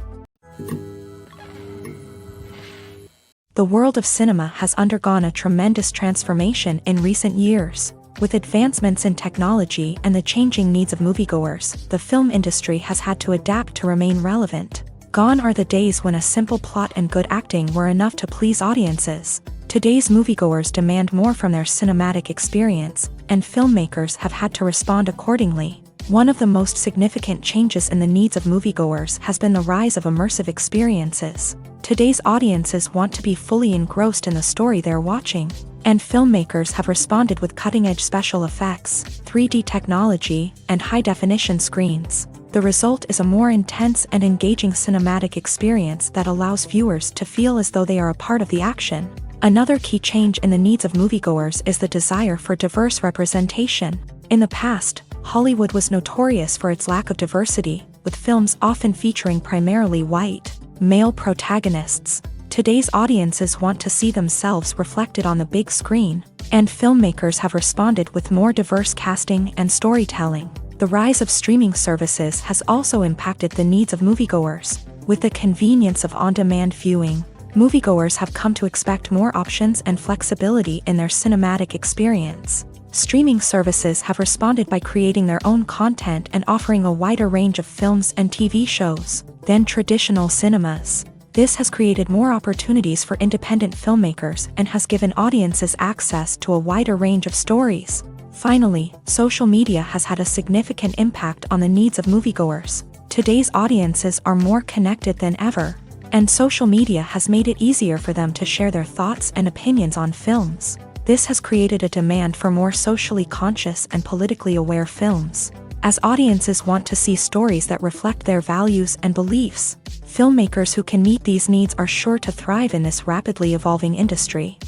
The world of cinema has undergone a tremendous transformation in recent years. With advancements in technology and the changing needs of moviegoers, the film industry has had to adapt to remain relevant. Gone are the days when a simple plot and good acting were enough to please audiences. Today's moviegoers demand more from their cinematic experience, and filmmakers have had to respond accordingly. One of the most significant changes in the needs of moviegoers has been the rise of immersive experiences. Today's audiences want to be fully engrossed in the story they're watching, and filmmakers have responded with cutting-edge special effects, 3D technology, and high-definition screens. The result is a more intense and engaging cinematic experience that allows viewers to feel as though they are a part of the action. Another key change in the needs of moviegoers is the desire for diverse representation. In the past, Hollywood was notorious for its lack of diversity, with films often featuring primarily white, male protagonists. Today's audiences want to see themselves reflected on the big screen, and filmmakers have responded with more diverse casting and storytelling. The rise of streaming services has also impacted the needs of moviegoers. With the convenience of on-demand viewing, moviegoers have come to expect more options and flexibility in their cinematic experience. Streaming services have responded by creating their own content and offering a wider range of films and TV shows than traditional cinemas. This has created more opportunities for independent filmmakers and has given audiences access to a wider range of stories. Finally, social media has had a significant impact on the needs of moviegoers. Today's audiences are more connected than ever, and social media has made it easier for them to share their thoughts and opinions on films. This has created a demand for more socially conscious and politically aware films. As audiences want to see stories that reflect their values and beliefs, filmmakers who can meet these needs are sure to thrive in this rapidly evolving industry.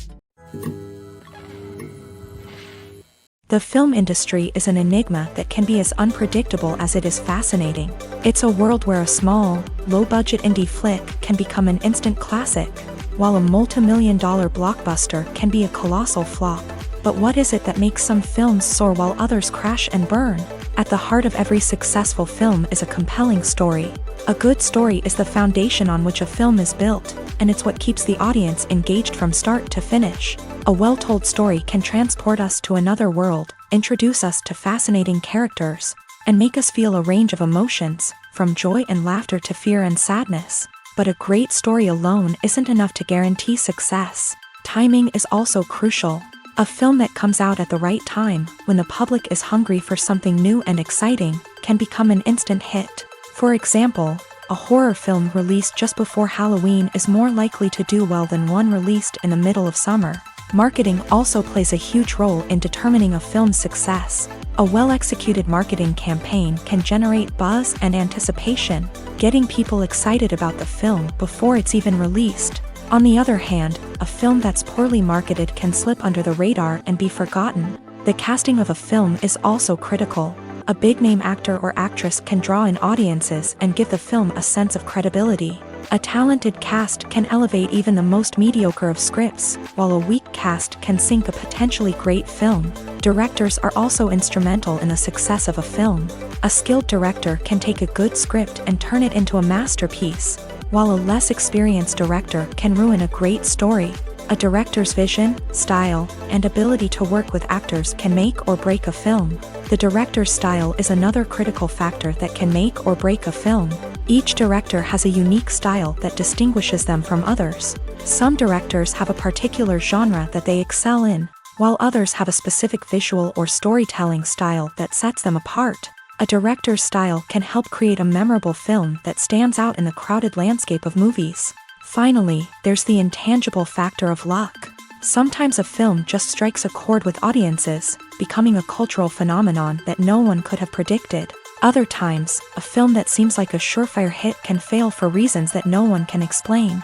The film industry is an enigma that can be as unpredictable as it is fascinating. It's a world where a small, low-budget indie flick can become an instant classic, while a multi-million-dollar blockbuster can be a colossal flop. But what is it that makes some films soar while others crash and burn? At the heart of every successful film is a compelling story. A good story is the foundation on which a film is built, and it's what keeps the audience engaged from start to finish. A well-told story can transport us to another world, introduce us to fascinating characters, and make us feel a range of emotions, from joy and laughter to fear and sadness. But a great story alone isn't enough to guarantee success. Timing is also crucial. A film that comes out at the right time, when the public is hungry for something new and exciting, can become an instant hit. For example, a horror film released just before Halloween is more likely to do well than one released in the middle of summer. Marketing also plays a huge role in determining a film's success. A well-executed marketing campaign can generate buzz and anticipation, getting people excited about the film before it's even released. On the other hand, a film that's poorly marketed can slip under the radar and be forgotten. The casting of a film is also critical. A big-name actor or actress can draw in audiences and give the film a sense of credibility. A talented cast can elevate even the most mediocre of scripts, while a weak cast can sink a potentially great film. Directors are also instrumental in the success of a film. A skilled director can take a good script and turn it into a masterpiece, while a less experienced director can ruin a great story. A director's vision, style, and ability to work with actors can make or break a film. The director's style is another critical factor that can make or break a film. Each director has a unique style that distinguishes them from others. Some directors have a particular genre that they excel in, while others have a specific visual or storytelling style that sets them apart. A director's style can help create a memorable film that stands out in the crowded landscape of movies. Finally, there's the intangible factor of luck. Sometimes a film just strikes a chord with audiences, becoming a cultural phenomenon that no one could have predicted. Other times, a film that seems like a surefire hit can fail for reasons that no one can explain.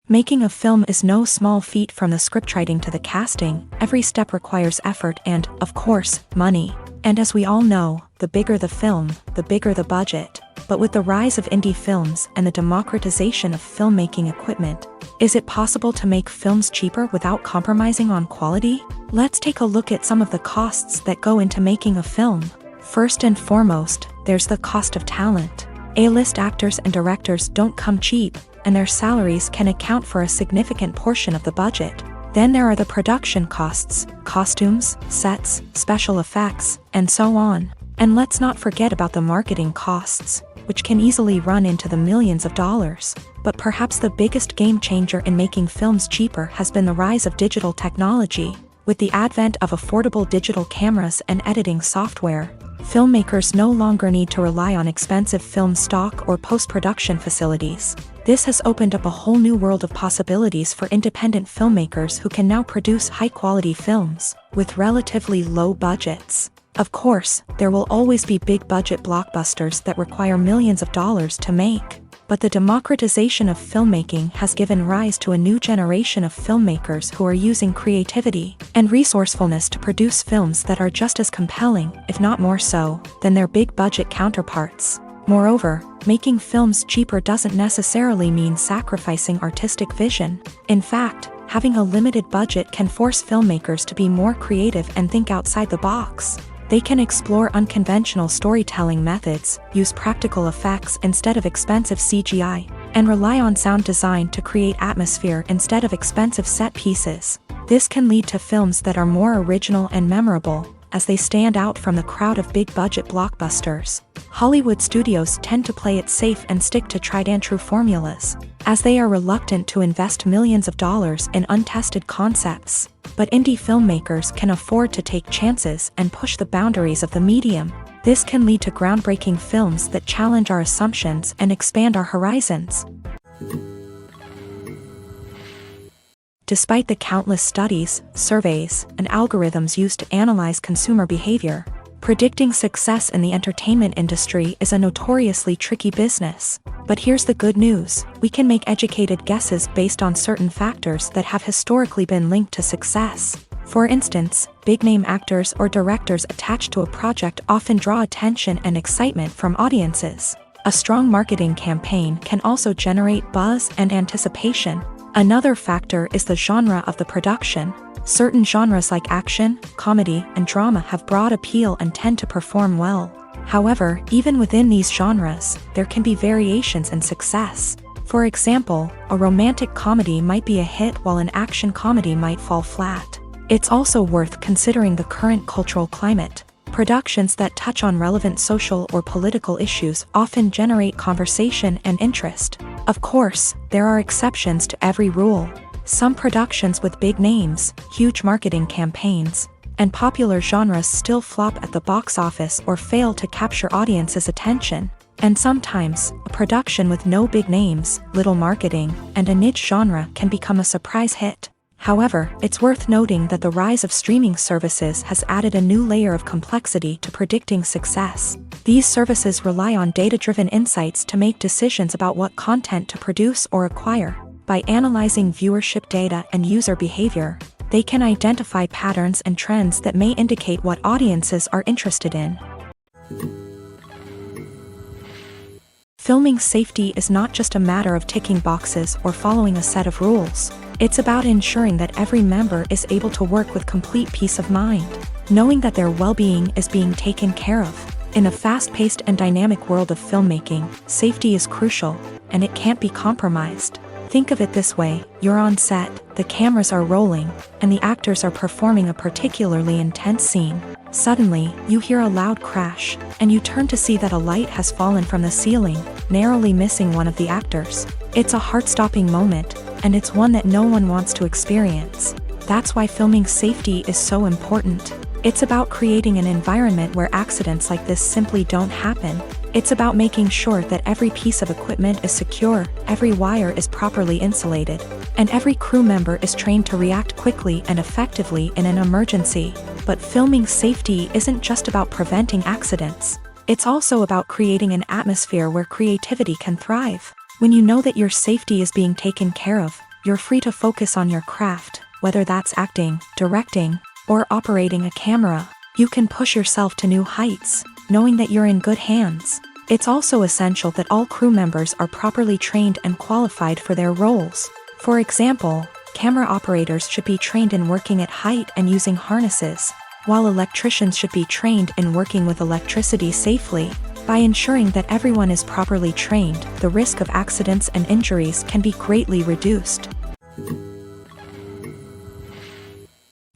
Making a film is no small feat, from the scriptwriting to the casting. Every step requires effort and, of course, money. And as we all know, the bigger the film, the bigger the budget. But with the rise of indie films and the democratization of filmmaking equipment, is it possible to make films cheaper without compromising on quality? Let's take a look at some of the costs that go into making a film. First and foremost, there's the cost of talent. A-list actors and directors don't come cheap, and their salaries can account for a significant portion of the budget. Then there are the production costs, costumes, sets, special effects, and so on. And let's not forget about the marketing costs, which can easily run into the millions of dollars. But perhaps the biggest game changer in making films cheaper has been the rise of digital technology. With the advent of affordable digital cameras and editing software, filmmakers no longer need to rely on expensive film stock or post-production facilities. This has opened up a whole new world of possibilities for independent filmmakers who can now produce high-quality films with relatively low budgets. Of course, there will always be big-budget blockbusters that require millions of dollars to make. But the democratization of filmmaking has given rise to a new generation of filmmakers who are using creativity and resourcefulness to produce films that are just as compelling, if not more so, than their big-budget counterparts. Moreover, making films cheaper doesn't necessarily mean sacrificing artistic vision. In fact, having a limited budget can force filmmakers to be more creative and think outside the box. They can explore unconventional storytelling methods, use practical effects instead of expensive CGI, and rely on sound design to create atmosphere instead of expensive set pieces. This can lead to films that are more original and memorable, as they stand out from the crowd of big-budget blockbusters. Hollywood studios tend to play it safe and stick to tried-and-true formulas, as they are reluctant to invest millions of dollars in untested concepts. But indie filmmakers can afford to take chances and push the boundaries of the medium. This can lead to groundbreaking films that challenge our assumptions and expand our horizons. Despite the countless studies, surveys, and algorithms used to analyze consumer behavior, predicting success in the entertainment industry is a notoriously tricky business. But here's the good news: we can make educated guesses based on certain factors that have historically been linked to success. For instance, big-name actors or directors attached to a project often draw attention and excitement from audiences. A strong marketing campaign can also generate buzz and anticipation. Another factor is the genre of the production. Certain genres like action, comedy, and drama have broad appeal and tend to perform well. However, even within these genres, there can be variations in success. For example, a romantic comedy might be a hit while an action comedy might fall flat. It's also worth considering the current cultural climate. Productions that touch on relevant social or political issues often generate conversation and interest. Of course, there are exceptions to every rule. Some productions with big names, huge marketing campaigns, and popular genres still flop at the box office or fail to capture audiences' attention. And sometimes, a production with no big names, little marketing, and a niche genre can become a surprise hit. However, it's worth noting that the rise of streaming services has added a new layer of complexity to predicting success. These services rely on data-driven insights to make decisions about what content to produce or acquire. By analyzing viewership data and user behavior, they can identify patterns and trends that may indicate what audiences are interested in. Filming safety is not just a matter of ticking boxes or following a set of rules. It's about ensuring that every member is able to work with complete peace of mind, knowing that their well-being is being taken care of. In a fast-paced and dynamic world of filmmaking, safety is crucial, and it can't be compromised. Think of it this way: you're on set, the cameras are rolling, and the actors are performing a particularly intense scene. Suddenly, you hear a loud crash, and you turn to see that a light has fallen from the ceiling, narrowly missing one of the actors. It's a heart-stopping moment, and it's one that no one wants to experience. That's why filming safety is so important. It's about creating an environment where accidents like this simply don't happen. It's about making sure that every piece of equipment is secure, every wire is properly insulated, and every crew member is trained to react quickly and effectively in an emergency. But filming safety isn't just about preventing accidents. It's also about creating an atmosphere where creativity can thrive. When you know that your safety is being taken care of, you're free to focus on your craft, whether that's acting, directing, or operating a camera. You can push yourself to new heights, knowing that you're in good hands. It's also essential that all crew members are properly trained and qualified for their roles. For example, camera operators should be trained in working at height and using harnesses, while electricians should be trained in working with electricity safely. By ensuring that everyone is properly trained, the risk of accidents and injuries can be greatly reduced.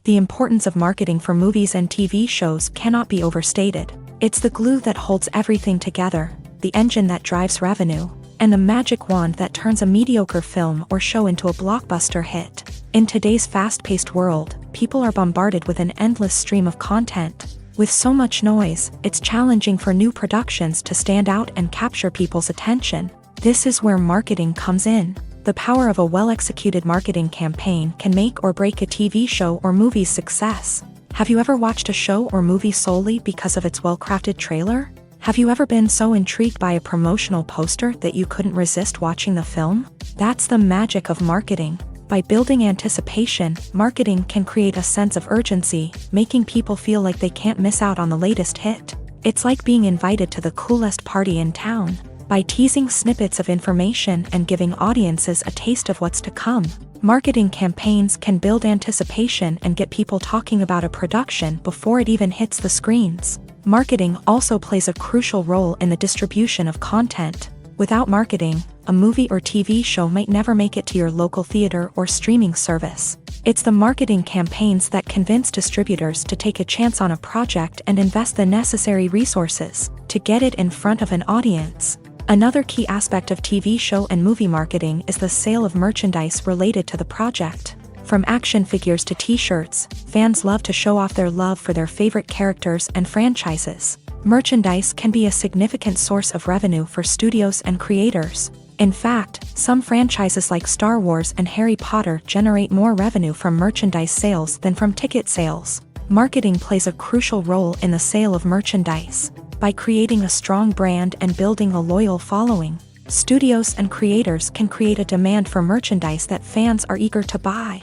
The importance of marketing for movies and TV shows cannot be overstated. It's the glue that holds everything together, the engine that drives revenue, and the magic wand that turns a mediocre film or show into a blockbuster hit. In today's fast-paced world, people are bombarded with an endless stream of content. With so much noise, it's challenging for new productions to stand out and capture people's attention. This is where marketing comes in. The power of a well-executed marketing campaign can make or break a TV show or movie's success. Have you ever watched a show or movie solely because of its well-crafted trailer? Have you ever been so intrigued by a promotional poster that you couldn't resist watching the film? That's the magic of marketing. By building anticipation, marketing can create a sense of urgency, making people feel like they can't miss out on the latest hit. It's like being invited to the coolest party in town. By teasing snippets of information and giving audiences a taste of what's to come, marketing campaigns can build anticipation and get people talking about a production before it even hits the screens. Marketing also plays a crucial role in the distribution of content. Without marketing, a movie or TV show might never make it to your local theater or streaming service. It's the marketing campaigns that convince distributors to take a chance on a project and invest the necessary resources to get it in front of an audience. Another key aspect of TV show and movie marketing is the sale of merchandise related to the project. From action figures to t-shirts, fans love to show off their love for their favorite characters and franchises. Merchandise can be a significant source of revenue for studios and creators. In fact, some franchises like Star Wars and Harry Potter generate more revenue from merchandise sales than from ticket sales. Marketing plays a crucial role in the sale of merchandise. By creating a strong brand and building a loyal following, studios and creators can create a demand for merchandise that fans are eager to buy.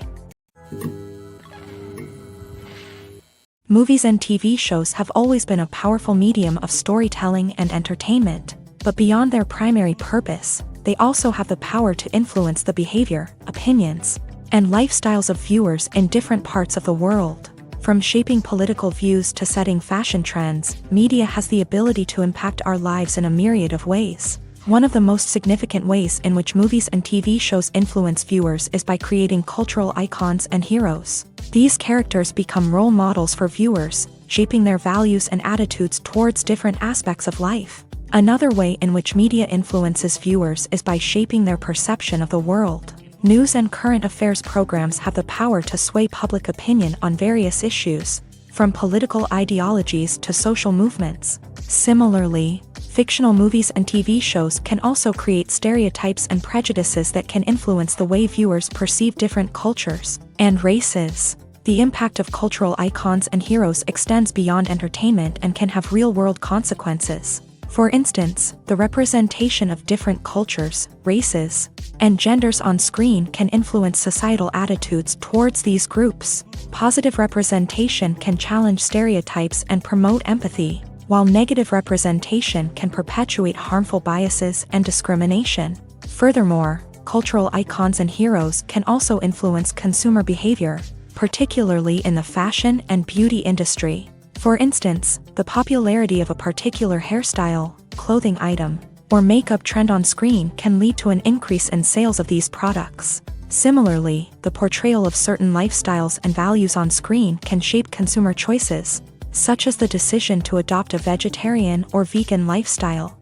Movies and TV shows have always been a powerful medium of storytelling and entertainment, but beyond their primary purpose, they also have the power to influence the behavior, opinions, and lifestyles of viewers in different parts of the world. From shaping political views to setting fashion trends, media has the ability to impact our lives in a myriad of ways. One of the most significant ways in which movies and TV shows influence viewers is by creating cultural icons and heroes. These characters become role models for viewers, shaping their values and attitudes towards different aspects of life. Another way in which media influences viewers is by shaping their perception of the world. News and current affairs programs have the power to sway public opinion on various issues, from political ideologies to social movements. Similarly, fictional movies and TV shows can also create stereotypes and prejudices that can influence the way viewers perceive different cultures and races. The impact of cultural icons and heroes extends beyond entertainment and can have real-world consequences. For instance, the representation of different cultures, races, and genders on screen can influence societal attitudes towards these groups. Positive representation can challenge stereotypes and promote empathy, while negative representation can perpetuate harmful biases and discrimination. Furthermore, cultural icons and heroes can also influence consumer behavior, particularly in the fashion and beauty industry. For instance, the popularity of a particular hairstyle, clothing item, or makeup trend on screen can lead to an increase in sales of these products. Similarly, the portrayal of certain lifestyles and values on screen can shape consumer choices, such as the decision to adopt a vegetarian or vegan lifestyle.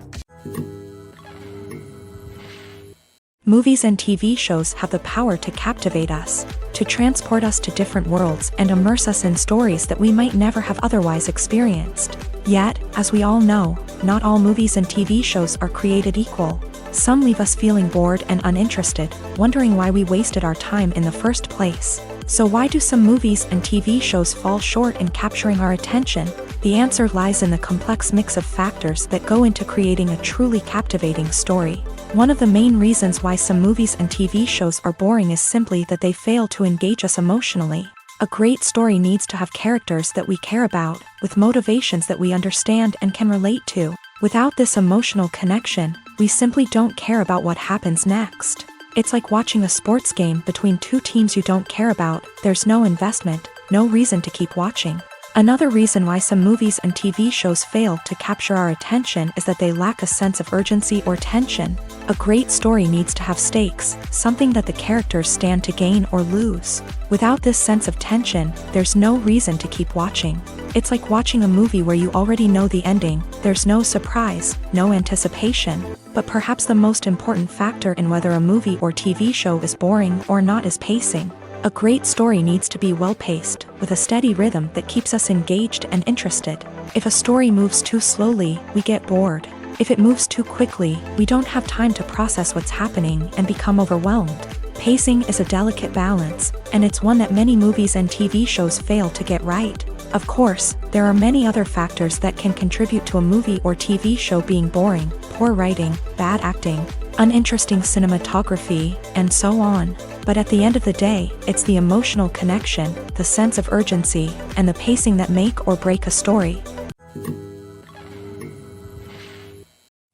Movies and TV shows have the power to captivate us, to transport us to different worlds and immerse us in stories that we might never have otherwise experienced. Yet, as we all know, not all movies and TV shows are created equal. Some leave us feeling bored and uninterested, wondering why we wasted our time in the first place. So why do some movies and TV shows fall short in capturing our attention? The answer lies in the complex mix of factors that go into creating a truly captivating story. One of the main reasons why some movies and TV shows are boring is simply that they fail to engage us emotionally. A great story needs to have characters that we care about, with motivations that we understand and can relate to. Without this emotional connection, we simply don't care about what happens next. It's like watching a sports game between two teams you don't care about. There's no investment, no reason to keep watching. Another reason why some movies and TV shows fail to capture our attention is that they lack a sense of urgency or tension. A great story needs to have stakes, something that the characters stand to gain or lose. Without this sense of tension, there's no reason to keep watching. It's like watching a movie where you already know the ending. There's no surprise, no anticipation. But perhaps the most important factor in whether a movie or TV show is boring or not is pacing. A great story needs to be well-paced, with a steady rhythm that keeps us engaged and interested. If a story moves too slowly, we get bored. If it moves too quickly, we don't have time to process what's happening and become overwhelmed. Pacing is a delicate balance, and it's one that many movies and TV shows fail to get right. Of course, there are many other factors that can contribute to a movie or TV show being boring: poor writing, bad acting, uninteresting cinematography, and so on. But at the end of the day, it's the emotional connection, the sense of urgency, and the pacing that make or break a story.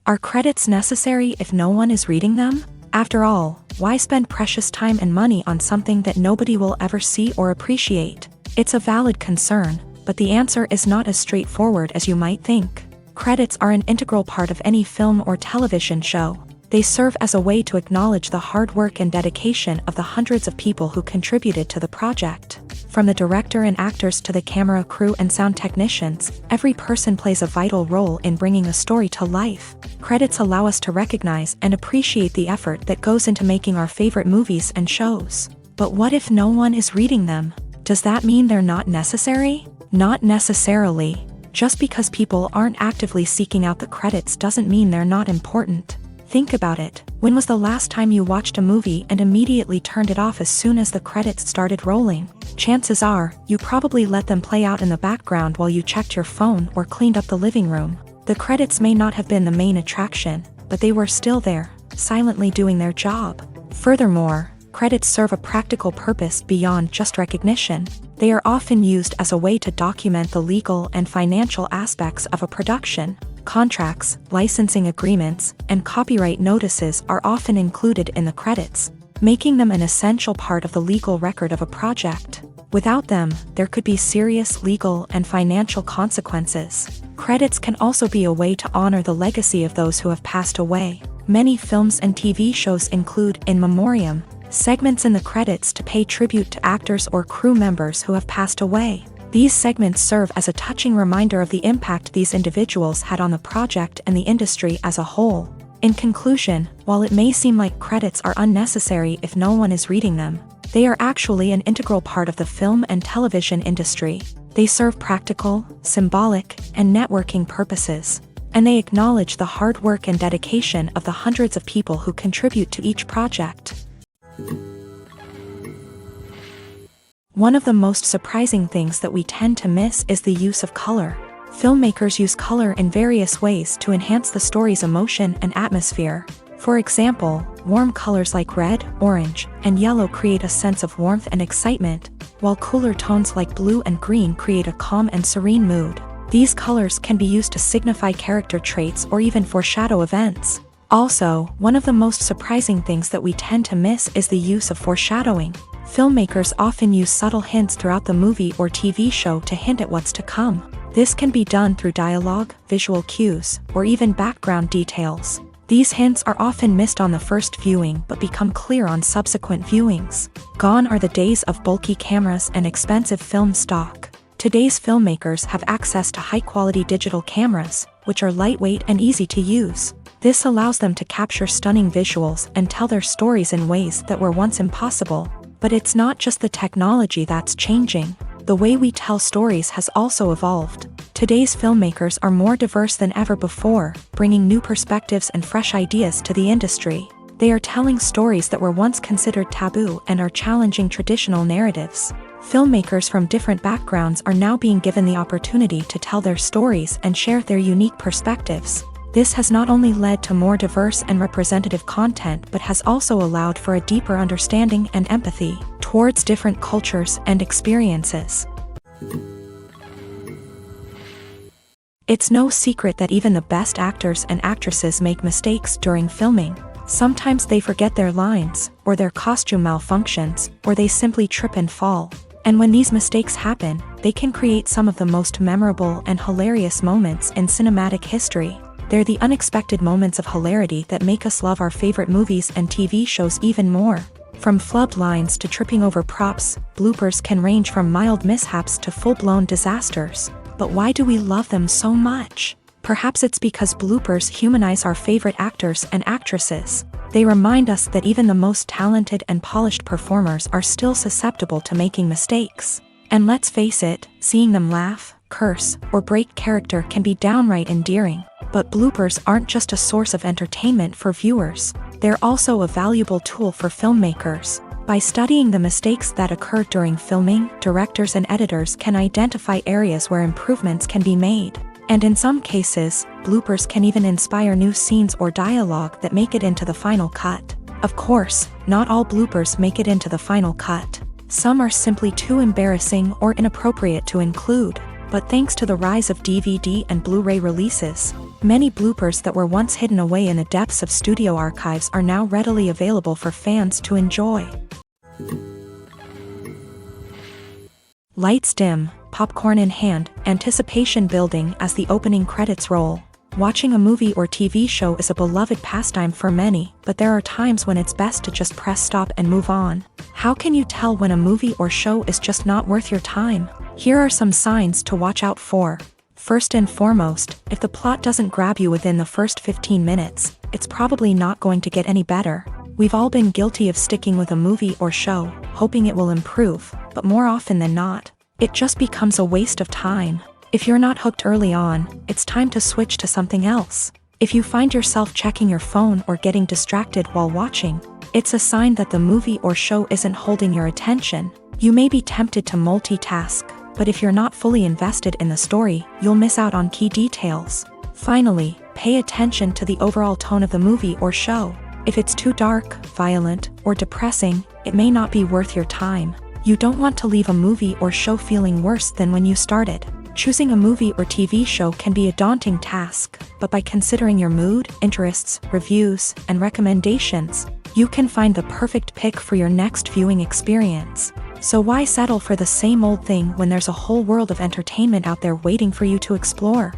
Are credits necessary if no one is reading them? After all, why spend precious time and money on something that nobody will ever see or appreciate? It's a valid concern, but the answer is not as straightforward as you might think. Credits are an integral part of any film or television show. They serve as a way to acknowledge the hard work and dedication of the hundreds of people who contributed to the project. From the director and actors to the camera crew and sound technicians, every person plays a vital role in bringing a story to life. Credits allow us to recognize and appreciate the effort that goes into making our favorite movies and shows. But what if no one is reading them? Does that mean they're not necessary? Not necessarily. Just because people aren't actively seeking out the credits doesn't mean they're not important. Think about it. When was the last time you watched a movie and immediately turned it off as soon as the credits started rolling? Chances are, you probably let them play out in the background while you checked your phone or cleaned up the living room. The credits may not have been the main attraction, but they were still there, silently doing their job. Furthermore, credits serve a practical purpose beyond just recognition. They are often used as a way to document the legal and financial aspects of a production. Contracts, licensing agreements, and copyright notices are often included in the credits, making them an essential part of the legal record of a project. Without them, there could be serious legal and financial consequences. Credits can also be a way to honor the legacy of those who have passed away. Many films and TV shows include in memoriam segments in the credits to pay tribute to actors or crew members who have passed away. These segments serve as a touching reminder of the impact these individuals had on the project and the industry as a whole. In conclusion, while it may seem like credits are unnecessary if no one is reading them, they are actually an integral part of the film and television industry. They serve practical, symbolic, and networking purposes, and they acknowledge the hard work and dedication of the hundreds of people who contribute to each project. One of the most surprising things that we tend to miss is the use of color. Filmmakers use color in various ways to enhance the story's emotion and atmosphere. For example, warm colors like red, orange, and yellow create a sense of warmth and excitement, while cooler tones like blue and green create a calm and serene mood. These colors can be used to signify character traits or even foreshadow events. Also, one of the most surprising things that we tend to miss is the use of foreshadowing. Filmmakers often use subtle hints throughout the movie or TV show to hint at what's to come. This can be done through dialogue, visual cues, or even background details. These hints are often missed on the first viewing but become clear on subsequent viewings. Gone are the days of bulky cameras and expensive film stock. Today's filmmakers have access to high-quality digital cameras, which are lightweight and easy to use. This allows them to capture stunning visuals and tell their stories in ways that were once impossible. But it's not just the technology that's changing. The way we tell stories has also evolved. Today's filmmakers are more diverse than ever before, bringing new perspectives and fresh ideas to the industry. They are telling stories that were once considered taboo and are challenging traditional narratives. Filmmakers from different backgrounds are now being given the opportunity to tell their stories and share their unique perspectives. This has not only led to more diverse and representative content but has also allowed for a deeper understanding and empathy towards different cultures and experiences. It's no secret that even the best actors and actresses make mistakes during filming. Sometimes they forget their lines, or their costume malfunctions, or they simply trip and fall. And when these mistakes happen, they can create some of the most memorable and hilarious moments in cinematic history. They're the unexpected moments of hilarity that make us love our favorite movies and TV shows even more. From flubbed lines to tripping over props, bloopers can range from mild mishaps to full-blown disasters. But why do we love them so much? Perhaps it's because bloopers humanize our favorite actors and actresses. They remind us that even the most talented and polished performers are still susceptible to making mistakes. And let's face it, seeing them laugh, curse, or break character can be downright endearing. But bloopers aren't just a source of entertainment for viewers. They're also a valuable tool for filmmakers. By studying the mistakes that occur during filming, directors and editors can identify areas where improvements can be made. And in some cases, bloopers can even inspire new scenes or dialogue that make it into the final cut. Of course, not all bloopers make it into the final cut. Some are simply too embarrassing or inappropriate to include. But thanks to the rise of DVD and Blu-ray releases, many bloopers that were once hidden away in the depths of studio archives are now readily available for fans to enjoy. Lights dim, popcorn in hand, anticipation building as the opening credits roll. Watching a movie or TV show is a beloved pastime for many, but there are times when it's best to just press stop and move on. How can you tell when a movie or show is just not worth your time? Here are some signs to watch out for. First and foremost, if the plot doesn't grab you within the first 15 minutes, it's probably not going to get any better. We've all been guilty of sticking with a movie or show, hoping it will improve, but more often than not, it just becomes a waste of time. If you're not hooked early on, it's time to switch to something else. If you find yourself checking your phone or getting distracted while watching, it's a sign that the movie or show isn't holding your attention. You may be tempted to multitask, but if you're not fully invested in the story, you'll miss out on key details. Finally, pay attention to the overall tone of the movie or show. If it's too dark, violent, or depressing, it may not be worth your time. You don't want to leave a movie or show feeling worse than when you started. Choosing a movie or TV show can be a daunting task, but by considering your mood, interests, reviews, and recommendations, you can find the perfect pick for your next viewing experience. So why settle for the same old thing when there's a whole world of entertainment out there waiting for you to explore?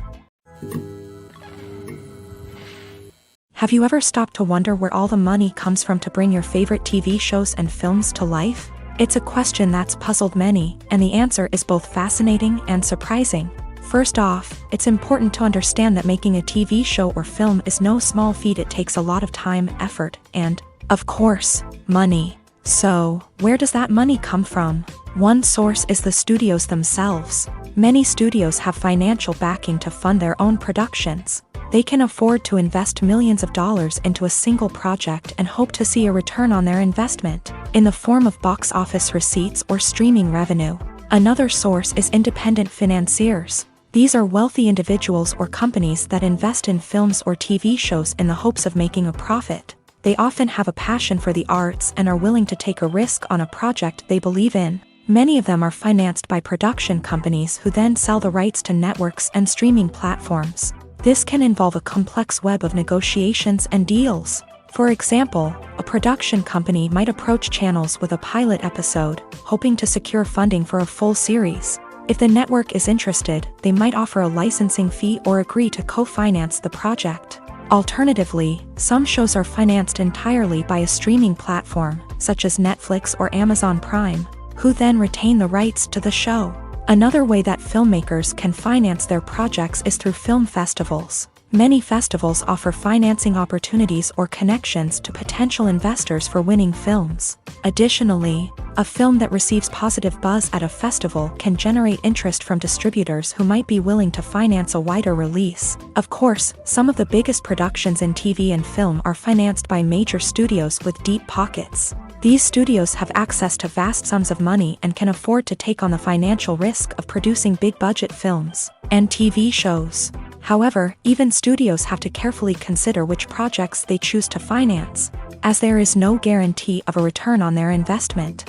Have you ever stopped to wonder where all the money comes from to bring your favorite TV shows and films to life? It's a question that's puzzled many, and the answer is both fascinating and surprising. First off, it's important to understand that making a TV show or film is no small feat. It takes a lot of time, effort, and, of course, money. So, where does that money come from? One source is the studios themselves. Many studios have financial backing to fund their own productions. They can afford to invest millions of dollars into a single project and hope to see a return on their investment, in the form of box office receipts or streaming revenue. Another source is independent financiers. These are wealthy individuals or companies that invest in films or TV shows in the hopes of making a profit. They often have a passion for the arts and are willing to take a risk on a project they believe in. Many of them are financed by production companies who then sell the rights to networks and streaming platforms. This can involve a complex web of negotiations and deals. For example, a production company might approach channels with a pilot episode, hoping to secure funding for a full series. If the network is interested, they might offer a licensing fee or agree to co-finance the project. Alternatively, some shows are financed entirely by a streaming platform, such as Netflix or Amazon Prime, who then retain the rights to the show. Another way that filmmakers can finance their projects is through film festivals. Many festivals offer financing opportunities or connections to potential investors for winning films. Additionally, a film that receives positive buzz at a festival can generate interest from distributors who might be willing to finance a wider release. Of course, some of the biggest productions in TV and film are financed by major studios with deep pockets. These studios have access to vast sums of money and can afford to take on the financial risk of producing big-budget films and TV shows. However, even studios have to carefully consider which projects they choose to finance, as there is no guarantee of a return on their investment.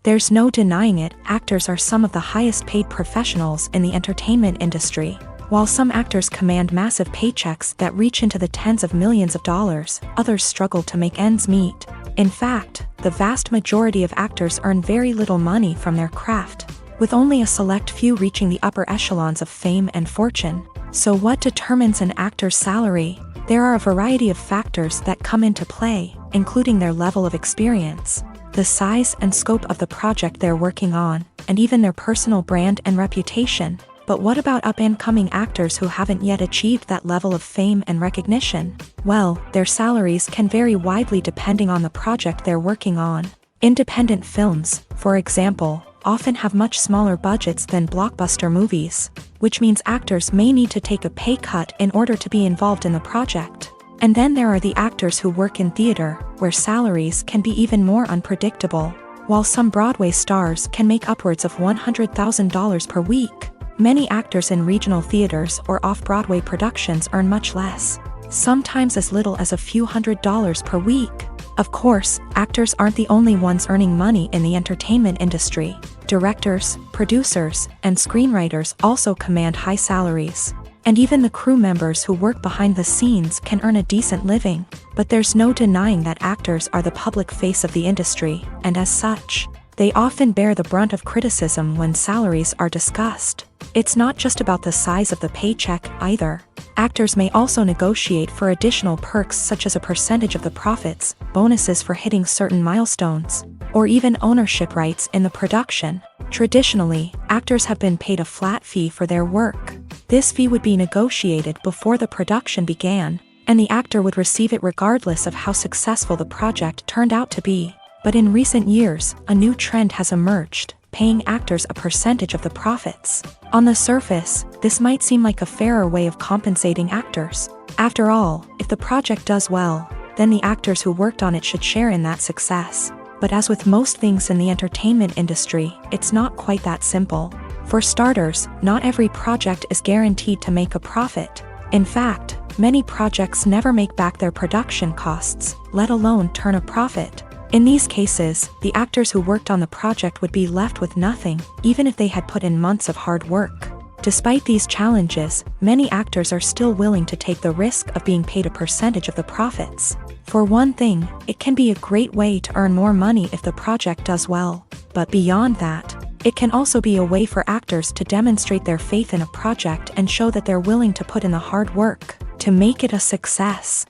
There's no denying it, actors are some of the highest paid professionals in the entertainment industry. While some actors command massive paychecks that reach into the tens of millions of dollars, others struggle to make ends meet. In fact, the vast majority of actors earn very little money from their craft, with only a select few reaching the upper echelons of fame and fortune. So what determines an actor's salary? There are a variety of factors that come into play, including their level of experience, the size and scope of the project they're working on, and even their personal brand and reputation. But what about up-and-coming actors who haven't yet achieved that level of fame and recognition? Well, their salaries can vary widely depending on the project they're working on. Independent films, for example, often have much smaller budgets than blockbuster movies, which means actors may need to take a pay cut in order to be involved in the project. And then there are the actors who work in theater, where salaries can be even more unpredictable. While some Broadway stars can make upwards of $100,000 per week, many actors in regional theaters or off-Broadway productions earn much less, sometimes as little as a few $100s per week. Of course, actors aren't the only ones earning money in the entertainment industry. Directors, producers, and screenwriters also command high salaries. And even the crew members who work behind the scenes can earn a decent living. But there's no denying that actors are the public face of the industry, and as such, they often bear the brunt of criticism when salaries are discussed. It's not just about the size of the paycheck, either. Actors may also negotiate for additional perks such as a percentage of the profits, bonuses for hitting certain milestones, or even ownership rights in the production. Traditionally, actors have been paid a flat fee for their work. This fee would be negotiated before the production began, and the actor would receive it regardless of how successful the project turned out to be. But in recent years, a new trend has emerged, paying actors a percentage of the profits. On the surface, this might seem like a fairer way of compensating actors. After all, if the project does well, then the actors who worked on it should share in that success. But as with most things in the entertainment industry, it's not quite that simple. For starters, not every project is guaranteed to make a profit. In fact, many projects never make back their production costs, let alone turn a profit. In these cases, the actors who worked on the project would be left with nothing, even if they had put in months of hard work. Despite these challenges, many actors are still willing to take the risk of being paid a percentage of the profits. For one thing, it can be a great way to earn more money if the project does well. But beyond that, it can also be a way for actors to demonstrate their faith in a project and show that they're willing to put in the hard work to make it a success.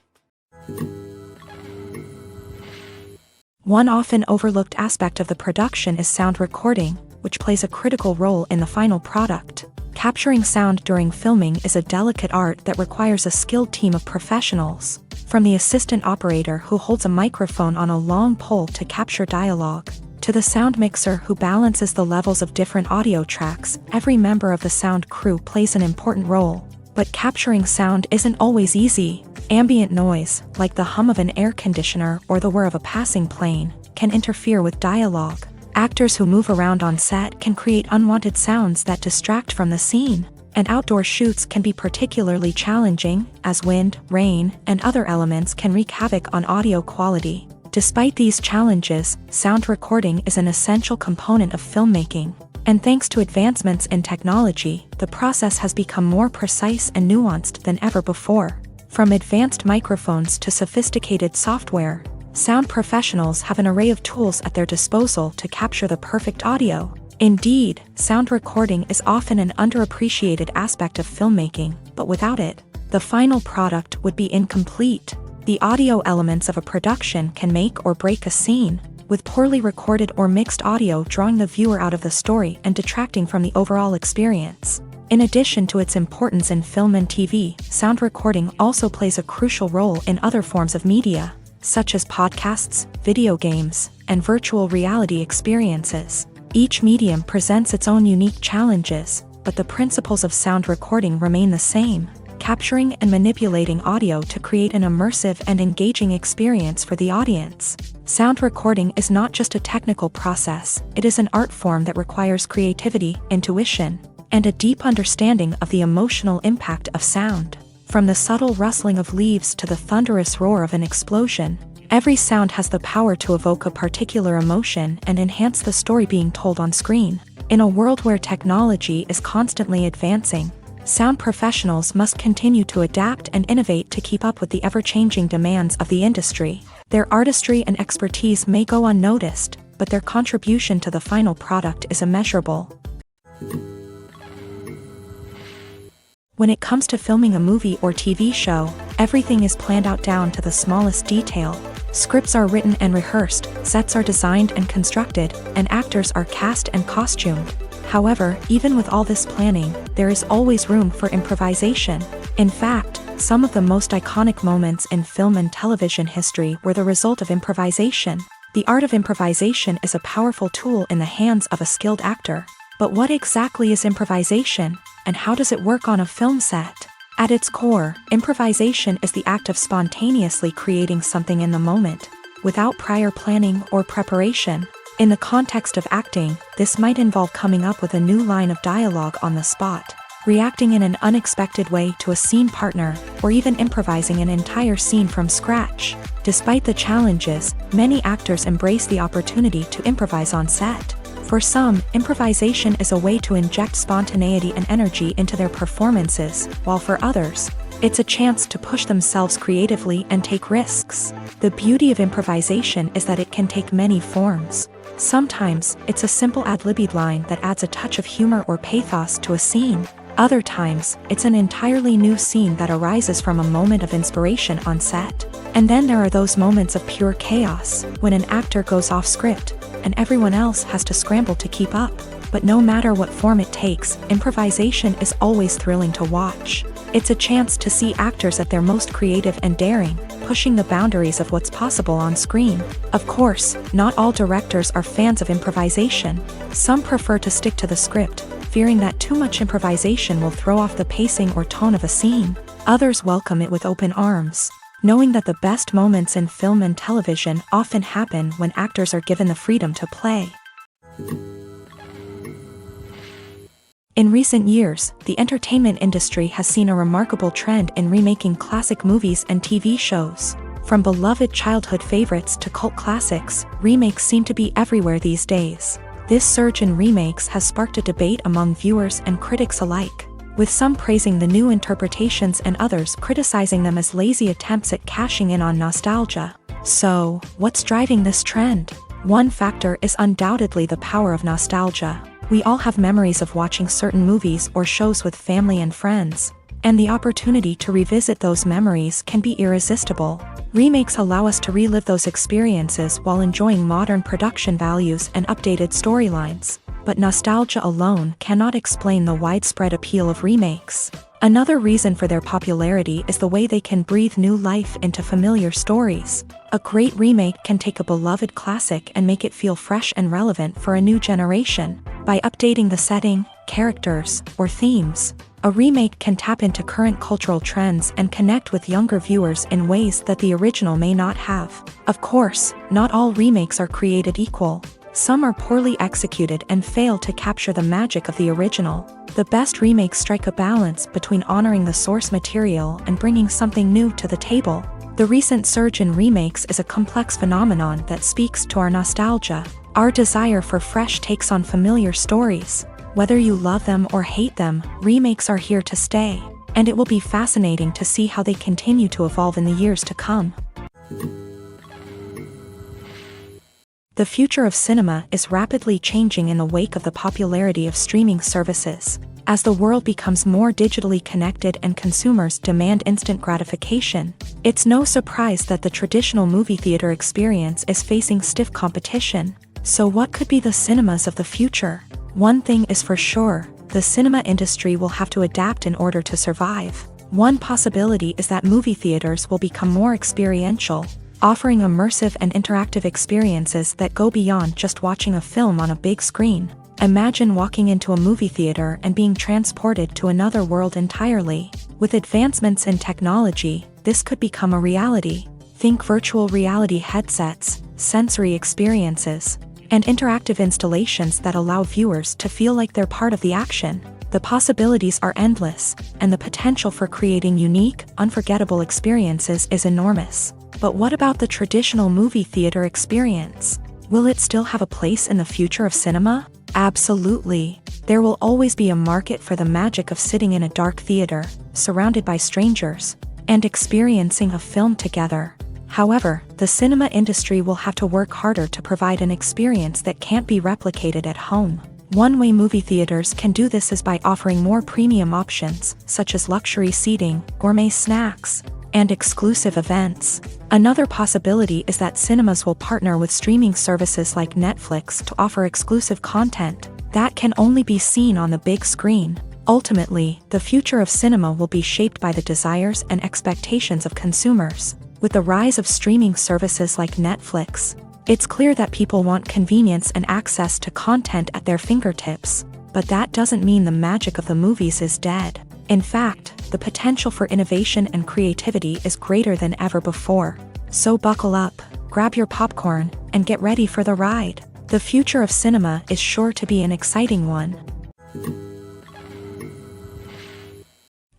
One often overlooked aspect of the production is sound recording, which plays a critical role in the final product. Capturing sound during filming is a delicate art that requires a skilled team of professionals. From the assistant operator who holds a microphone on a long pole to capture dialogue, to the sound mixer who balances the levels of different audio tracks, every member of the sound crew plays an important role. But capturing sound isn't always easy. Ambient noise, like the hum of an air conditioner or the whir of a passing plane, can interfere with dialogue. Actors who move around on set can create unwanted sounds that distract from the scene. And outdoor shoots can be particularly challenging, as wind, rain, and other elements can wreak havoc on audio quality. Despite these challenges, sound recording is an essential component of filmmaking. And thanks to advancements in technology, the process has become more precise and nuanced than ever before. From advanced microphones to sophisticated software, sound professionals have an array of tools at their disposal to capture the perfect audio. Indeed, sound recording is often an underappreciated aspect of filmmaking, but without it, the final product would be incomplete. The audio elements of a production can make or break a scene, with poorly recorded or mixed audio drawing the viewer out of the story and detracting from the overall experience. In addition to its importance in film and TV, sound recording also plays a crucial role in other forms of media, such as podcasts, video games, and virtual reality experiences. Each medium presents its own unique challenges, but the principles of sound recording remain the same, capturing and manipulating audio to create an immersive and engaging experience for the audience. Sound recording is not just a technical process, it is an art form that requires creativity, intuition, and a deep understanding of the emotional impact of sound. From the subtle rustling of leaves to the thunderous roar of an explosion, Every sound has the power to evoke a particular emotion and enhance the story being told on screen. In a world where technology is constantly advancing, sound professionals must continue to adapt and innovate to keep up with the ever-changing demands of the industry. Their artistry and expertise may go unnoticed, but their contribution to the final product is immeasurable. When it comes to filming a movie or TV show, everything is planned out down to the smallest detail. Scripts are written and rehearsed, sets are designed and constructed, and actors are cast and costumed. However, even with all this planning, there is always room for improvisation. In fact, some of the most iconic moments in film and television history were the result of improvisation. The art of improvisation is a powerful tool in the hands of a skilled actor. But what exactly is improvisation, and how does it work on a film set? At its core, improvisation is the act of spontaneously creating something in the moment, without prior planning or preparation. In the context of acting, this might involve coming up with a new line of dialogue on the spot, reacting in an unexpected way to a scene partner, or even improvising an entire scene from scratch. Despite the challenges, many actors embrace the opportunity to improvise on set. For some, improvisation is a way to inject spontaneity and energy into their performances, while for others, it's a chance to push themselves creatively and take risks. The beauty of improvisation is that it can take many forms. Sometimes, it's a simple ad-libbed line that adds a touch of humor or pathos to a scene. Other times, it's an entirely new scene that arises from a moment of inspiration on set. And then there are those moments of pure chaos, when an actor goes off script, and everyone else has to scramble to keep up. But no matter what form it takes, improvisation is always thrilling to watch. It's a chance to see actors at their most creative and daring, pushing the boundaries of what's possible on screen. Of course, not all directors are fans of improvisation. Some prefer to stick to the script, fearing that too much improvisation will throw off the pacing or tone of a scene. Others welcome it with open arms, knowing that the best moments in film and television often happen when actors are given the freedom to play. In recent years, the entertainment industry has seen a remarkable trend in remaking classic movies and TV shows. From beloved childhood favorites to cult classics, remakes seem to be everywhere these days. This surge in remakes has sparked a debate among viewers and critics alike, with some praising the new interpretations and others criticizing them as lazy attempts at cashing in on nostalgia. So, what's driving this trend? One factor is undoubtedly the power of nostalgia. We all have memories of watching certain movies or shows with family and friends, and the opportunity to revisit those memories can be irresistible. Remakes allow us to relive those experiences while enjoying modern production values and updated storylines. But nostalgia alone cannot explain the widespread appeal of remakes. Another reason for their popularity is the way they can breathe new life into familiar stories. A great remake can take a beloved classic and make it feel fresh and relevant for a new generation. By updating the setting, characters, or themes, a remake can tap into current cultural trends and connect with younger viewers in ways that the original may not have. Of course, not all remakes are created equal. Some are poorly executed and fail to capture the magic of the original. The best remakes strike a balance between honoring the source material and bringing something new to the table. The recent surge in remakes is a complex phenomenon that speaks to our nostalgia, our desire for fresh takes on familiar stories. Whether you love them or hate them, remakes are here to stay, and it will be fascinating to see how they continue to evolve in the years to come. The future of cinema is rapidly changing in the wake of the popularity of streaming services. As the world becomes more digitally connected and consumers demand instant gratification, it's no surprise that the traditional movie theater experience is facing stiff competition. So what could be the cinemas of the future? One thing is for sure, the cinema industry will have to adapt in order to survive. One possibility is that movie theaters will become more experiential, offering immersive and interactive experiences that go beyond just watching a film on a big screen. Imagine walking into a movie theater and being transported to another world entirely. With advancements in technology, this could become a reality. Think virtual reality headsets, sensory experiences, and interactive installations that allow viewers to feel like they're part of the action. The possibilities are endless, and the potential for creating unique, unforgettable experiences is enormous. But what about the traditional movie theater experience? Will it still have a place in the future of cinema? Absolutely. There will always be a market for the magic of sitting in a dark theater, surrounded by strangers, and experiencing a film together. However, the cinema industry will have to work harder to provide an experience that can't be replicated at home. One way movie theaters can do this is by offering more premium options, such as luxury seating, gourmet snacks, and exclusive events. Another possibility is that cinemas will partner with streaming services like Netflix to offer exclusive content that can only be seen on the big screen. Ultimately, the future of cinema will be shaped by the desires and expectations of consumers. With the rise of streaming services like Netflix, it's clear that people want convenience and access to content at their fingertips. But that doesn't mean the magic of the movies is dead. In fact, the potential for innovation and creativity is greater than ever before. So buckle up, grab your popcorn, and get ready for the ride. The future of cinema is sure to be an exciting one.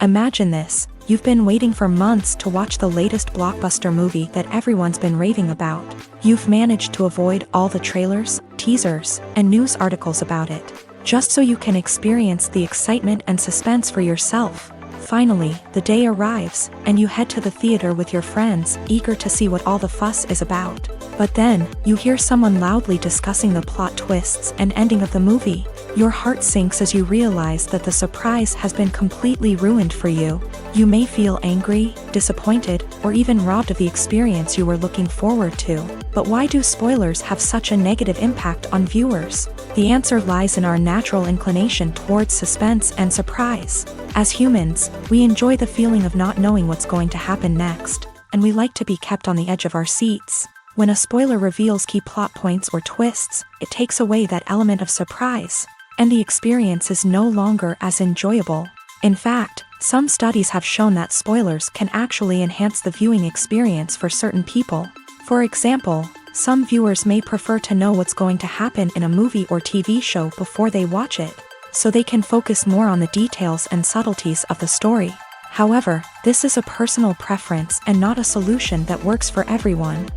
Imagine this. You've been waiting for months to watch the latest blockbuster movie that everyone's been raving about. You've managed to avoid all the trailers, teasers, and news articles about it, just so you can experience the excitement and suspense for yourself. Finally, the day arrives, and you head to the theater with your friends, eager to see what all the fuss is about. But then, you hear someone loudly discussing the plot twists and ending of the movie. Your heart sinks as you realize that the surprise has been completely ruined for you. You may feel angry, disappointed, or even robbed of the experience you were looking forward to. But why do spoilers have such a negative impact on viewers? The answer lies in our natural inclination towards suspense and surprise. As humans, we enjoy the feeling of not knowing what's going to happen next, and we like to be kept on the edge of our seats. When a spoiler reveals key plot points or twists, it takes away that element of surprise, and the experience is no longer as enjoyable. In fact, some studies have shown that spoilers can actually enhance the viewing experience for certain people. For example, some viewers may prefer to know what's going to happen in a movie or TV show before they watch it, so they can focus more on the details and subtleties of the story. However, this is a personal preference and not a solution that works for everyone.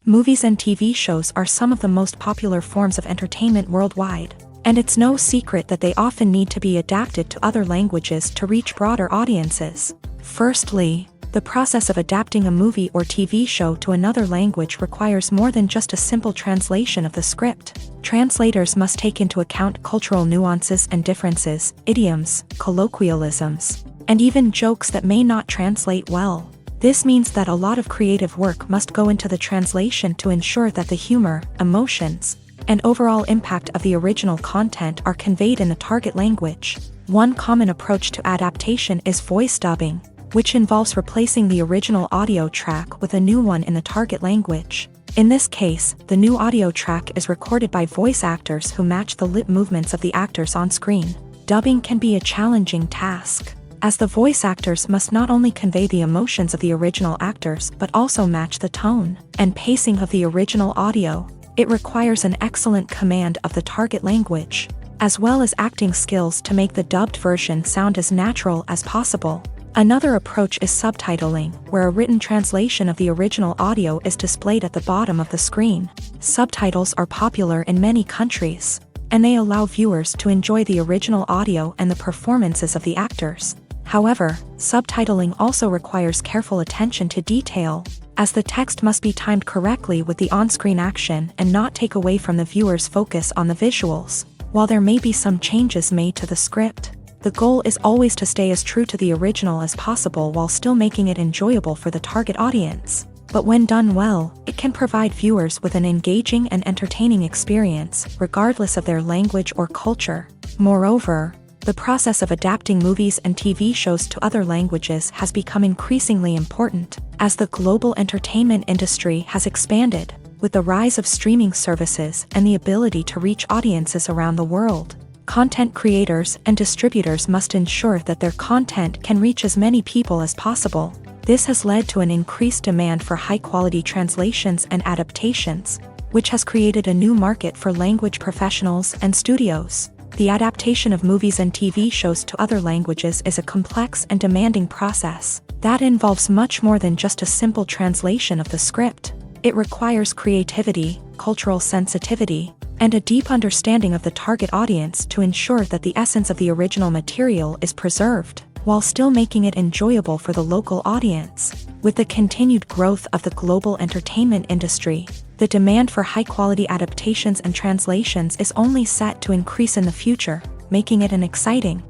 Movies and TV shows are some of the most popular forms of entertainment worldwide, and it's no secret that they often need to be adapted to other languages to reach broader audiences. Firstly, the process of adapting a movie or TV show to another language requires more than just a simple translation of the script. Translators must take into account cultural nuances and differences, idioms, colloquialisms, and even jokes that may not translate well. This means that a lot of creative work must go into the translation to ensure that the humor, emotions, and overall impact of the original content are conveyed in the target language. One common approach to adaptation is voice dubbing, which involves replacing the original audio track with a new one in the target language. In this case, the new audio track is recorded by voice actors who match the lip movements of the actors on screen. Dubbing can be a challenging task, as the voice actors must not only convey the emotions of the original actors but also match the tone and pacing of the original audio. It requires an excellent command of the target language, as well as acting skills to make the dubbed version sound as natural as possible. Another approach is subtitling, where a written translation of the original audio is displayed at the bottom of the screen. Subtitles are popular in many countries, and they allow viewers to enjoy the original audio and the performances of the actors. However, subtitling also requires careful attention to detail, as the text must be timed correctly with the on-screen action and not take away from the viewer's focus on the visuals. While there may be some changes made to the script, the goal is always to stay as true to the original as possible while still making it enjoyable for the target audience. But when done well, it can provide viewers with an engaging and entertaining experience, regardless of their language or culture. Moreover, the process of adapting movies and TV shows to other languages has become increasingly important, as the global entertainment industry has expanded, with the rise of streaming services and the ability to reach audiences around the world. Content creators and distributors must ensure that their content can reach as many people as possible. This has led to an increased demand for high-quality translations and adaptations, which has created a new market for language professionals and studios. The adaptation of movies and TV shows to other languages is a complex and demanding process, That involves much more than just a simple translation of the script. It requires creativity, cultural sensitivity, and a deep understanding of the target audience to ensure that the essence of the original material is preserved, while still making it enjoyable for the local audience. With the continued growth of the global entertainment industry, the demand for high-quality adaptations and translations is only set to increase in the future, making it an exciting.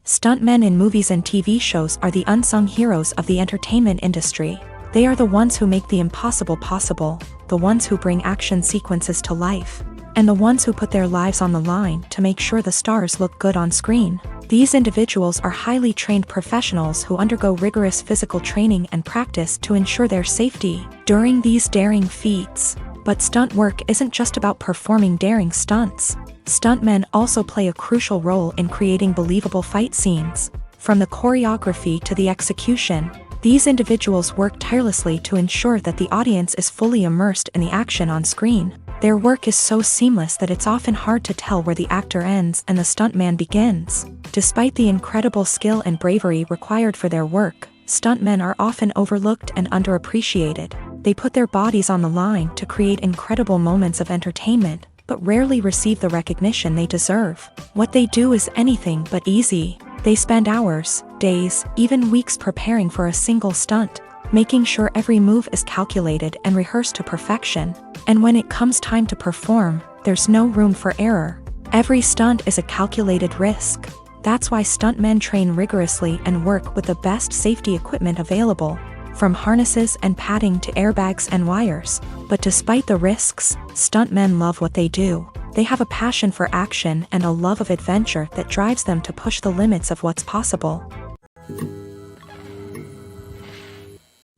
Stuntmen in movies and TV shows are the unsung heroes of the entertainment industry. They are the ones who make the impossible possible, the ones who bring action sequences to life, and the ones who put their lives on the line to make sure the stars look good on screen. These individuals are highly trained professionals who undergo rigorous physical training and practice to ensure their safety during these daring feats. But stunt work isn't just about performing daring stunts. Stuntmen also play a crucial role in creating believable fight scenes. From the choreography to the execution, these individuals work tirelessly to ensure that the audience is fully immersed in the action on screen. Their work is so seamless that it's often hard to tell where the actor ends and the stuntman begins. Despite the incredible skill and bravery required for their work, stuntmen are often overlooked and underappreciated. They put their bodies on the line to create incredible moments of entertainment, but rarely receive the recognition they deserve. What they do is anything but easy. They spend hours, days, even weeks preparing for a single stunt, making sure every move is calculated and rehearsed to perfection. And when it comes time to perform, there's no room for error. Every stunt is a calculated risk. That's why stuntmen train rigorously and work with the best safety equipment available, from harnesses and padding to airbags and wires. But despite the risks, stuntmen love what they do. They have a passion for action and a love of adventure that drives them to push the limits of what's possible.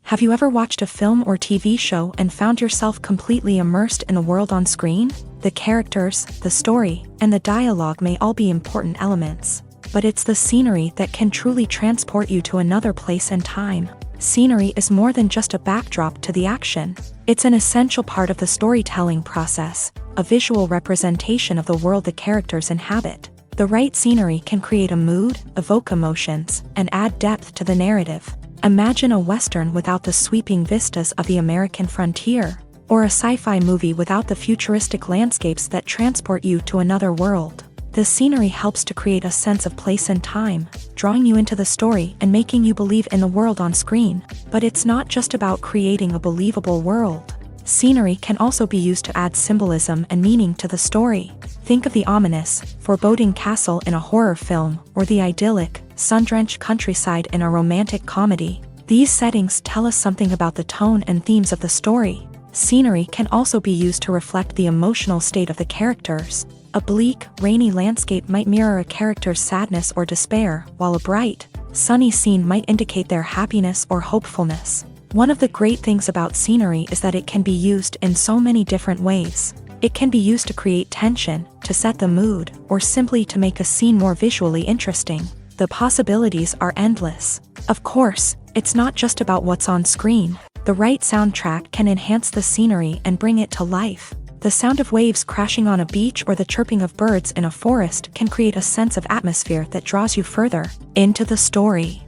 Have you ever watched a film or TV show and found yourself completely immersed in the world on screen? The characters, the story, and the dialogue may all be important elements, but it's the scenery that can truly transport you to another place and time. Scenery is more than just a backdrop to the action. It's an essential part of the storytelling process, a visual representation of the world the characters inhabit. The right scenery can create a mood, evoke emotions, and add depth to the narrative. Imagine a Western without the sweeping vistas of the American frontier, or a sci-fi movie without the futuristic landscapes that transport you to another world. The scenery helps to create a sense of place and time, drawing you into the story and making you believe in the world on screen. But it's not just about creating a believable world. Scenery can also be used to add symbolism and meaning to the story. Think of the ominous, foreboding castle in a horror film, or the idyllic, sun-drenched countryside in a romantic comedy. These settings tell us something about the tone and themes of the story. Scenery can also be used to reflect the emotional state of the characters. A bleak, rainy landscape might mirror a character's sadness or despair, while a bright, sunny scene might indicate their happiness or hopefulness. One of the great things about scenery is that it can be used in so many different ways. It can be used to create tension, to set the mood, or simply to make a scene more visually interesting. The possibilities are endless. Of course, it's not just about what's on screen. The right soundtrack can enhance the scenery and bring it to life. The sound of waves crashing on a beach or the chirping of birds in a forest can create a sense of atmosphere that draws you further into the story.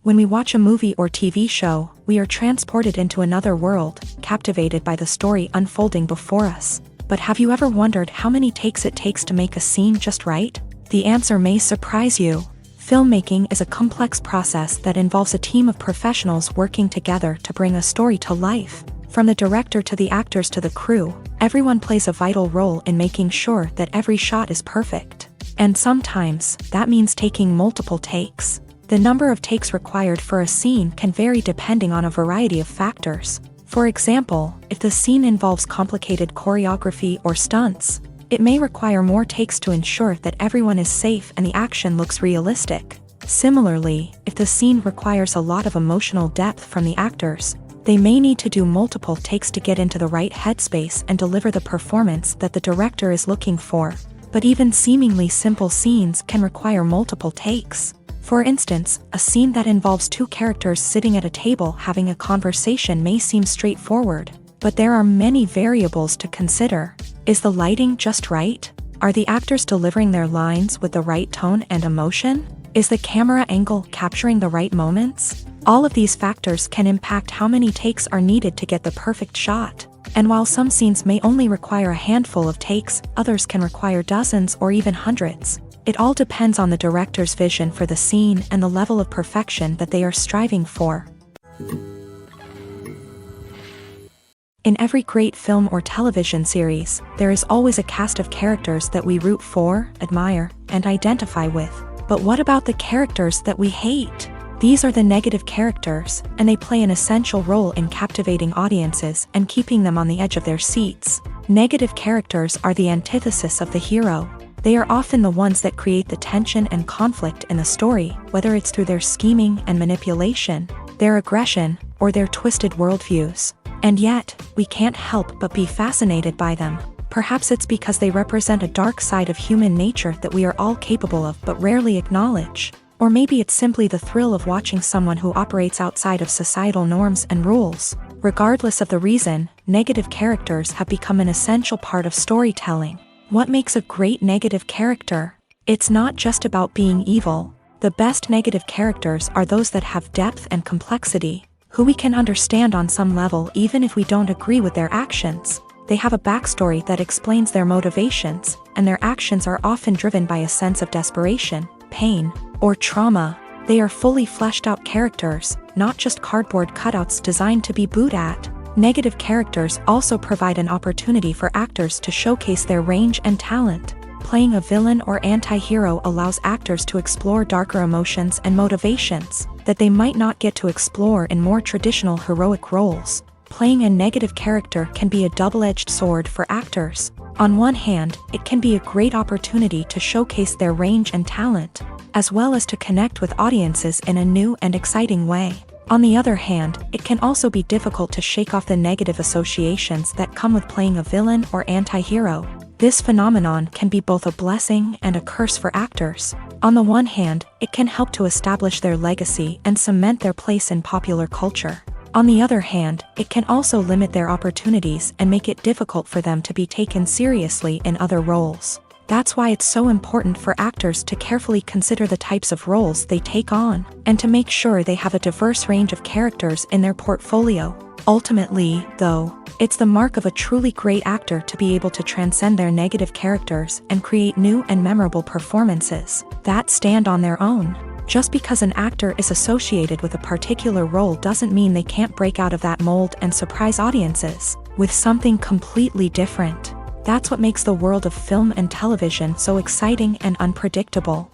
When we watch a movie or TV show, we are transported into another world, captivated by the story unfolding before us. But have you ever wondered how many takes it takes to make a scene just right? The answer may surprise you. Filmmaking is a complex process that involves a team of professionals working together to bring a story to life. From the director to the actors to the crew, everyone plays a vital role in making sure that every shot is perfect. And sometimes, that means taking multiple takes. The number of takes required for a scene can vary depending on a variety of factors. For example, if the scene involves complicated choreography or stunts, it may require more takes to ensure that everyone is safe and the action looks realistic. Similarly, if the scene requires a lot of emotional depth from the actors, they may need to do multiple takes to get into the right headspace and deliver the performance that the director is looking for. But even seemingly simple scenes can require multiple takes. For instance, a scene that involves two characters sitting at a table having a conversation may seem straightforward, but there are many variables to consider. Is the lighting just right? Are the actors delivering their lines with the right tone and emotion? Is the camera angle capturing the right moments? All of these factors can impact how many takes are needed to get the perfect shot. And while some scenes may only require a handful of takes, others can require dozens or even hundreds. It all depends on the director's vision for the scene and the level of perfection that they are striving for. In every great film or television series, there is always a cast of characters that we root for, admire, and identify with. But what about the characters that we hate? These are the negative characters, and they play an essential role in captivating audiences and keeping them on the edge of their seats. Negative characters are the antithesis of the hero. They are often the ones that create the tension and conflict in the story, whether it's through their scheming and manipulation, their aggression, or their twisted worldviews. And yet, we can't help but be fascinated by them. Perhaps it's because they represent a dark side of human nature that we are all capable of but rarely acknowledge. Or maybe it's simply the thrill of watching someone who operates outside of societal norms and rules. Regardless of the reason, negative characters have become an essential part of storytelling. What makes a great negative character? It's not just about being evil. The best negative characters are those that have depth and complexity, who we can understand on some level even if we don't agree with their actions. They have a backstory that explains their motivations, and their actions are often driven by a sense of desperation, pain, or trauma. They are fully fleshed out characters, not just cardboard cutouts designed to be booed at. Negative characters also provide an opportunity for actors to showcase their range and talent. Playing a villain or anti-hero allows actors to explore darker emotions and motivations that they might not get to explore in more traditional heroic roles. Playing a negative character can be a double-edged sword for actors. On one hand, it can be a great opportunity to showcase their range and talent, as well as to connect with audiences in a new and exciting way. On the other hand, it can also be difficult to shake off the negative associations that come with playing a villain or anti-hero. This phenomenon can be both a blessing and a curse for actors. On the one hand, it can help to establish their legacy and cement their place in popular culture. On the other hand, it can also limit their opportunities and make it difficult for them to be taken seriously in other roles. That's why it's so important for actors to carefully consider the types of roles they take on, and to make sure they have a diverse range of characters in their portfolio. Ultimately, though, it's the mark of a truly great actor to be able to transcend their negative characters and create new and memorable performances that stand on their own. Just because an actor is associated with a particular role doesn't mean they can't break out of that mold and surprise audiences with something completely different. That's what makes the world of film and television so exciting and unpredictable.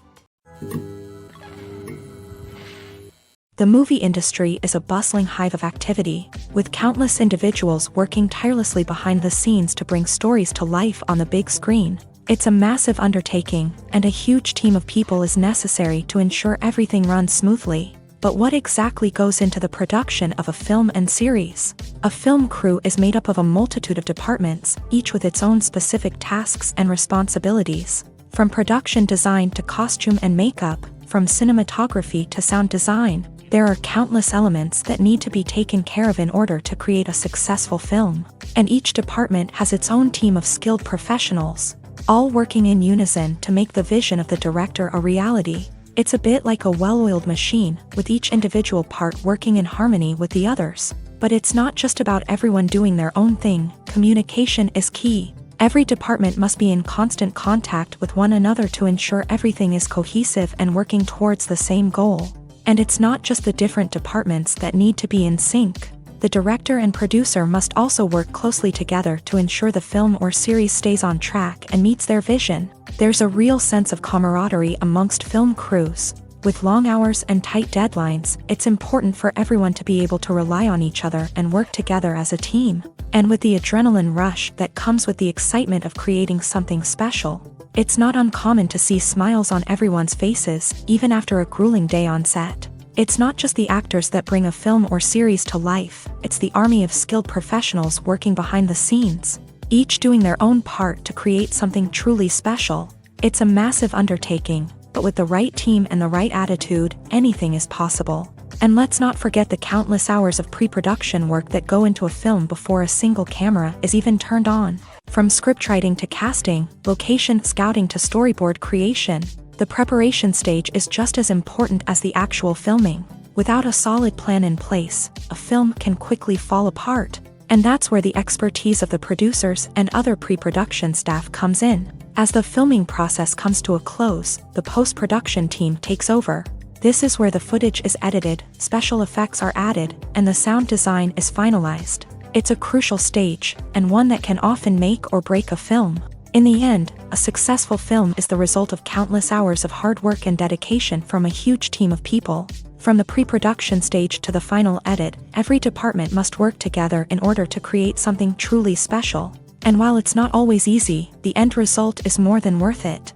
The movie industry is a bustling hive of activity, with countless individuals working tirelessly behind the scenes to bring stories to life on the big screen. It's a massive undertaking, and a huge team of people is necessary to ensure everything runs smoothly. But what exactly goes into the production of a film and series? A film crew is made up of a multitude of departments, each with its own specific tasks and responsibilities. From production design to costume and makeup, from cinematography to sound design, there are countless elements that need to be taken care of in order to create a successful film. And each department has its own team of skilled professionals, all working in unison to make the vision of the director a reality. It's a bit like a well-oiled machine, with each individual part working in harmony with the others. But it's not just about everyone doing their own thing. Communication is key. Every department must be in constant contact with one another to ensure everything is cohesive and working towards the same goal. And it's not just the different departments that need to be in sync. The director and producer must also work closely together to ensure the film or series stays on track and meets their vision. There's a real sense of camaraderie amongst film crews. With long hours and tight deadlines, it's important for everyone to be able to rely on each other and work together as a team. And with the adrenaline rush that comes with the excitement of creating something special, it's not uncommon to see smiles on everyone's faces, even after a grueling day on set. It's not just the actors that bring a film or series to life, it's the army of skilled professionals working behind the scenes, each doing their own part to create something truly special. It's a massive undertaking, but with the right team and the right attitude, anything is possible. And let's not forget the countless hours of pre-production work that go into a film before a single camera is even turned on. From scriptwriting to casting, location scouting to storyboard creation, the preparation stage is just as important as the actual filming. Without a solid plan in place, a film can quickly fall apart. And that's where the expertise of the producers and other pre-production staff comes in. As the filming process comes to a close, the post-production team takes over. This is where the footage is edited, special effects are added, and the sound design is finalized. It's a crucial stage, and one that can often make or break a film. In the end, a successful film is the result of countless hours of hard work and dedication from a huge team of people. From the pre-production stage to the final edit, every department must work together in order to create something truly special. And while it's not always easy, the end result is more than worth it.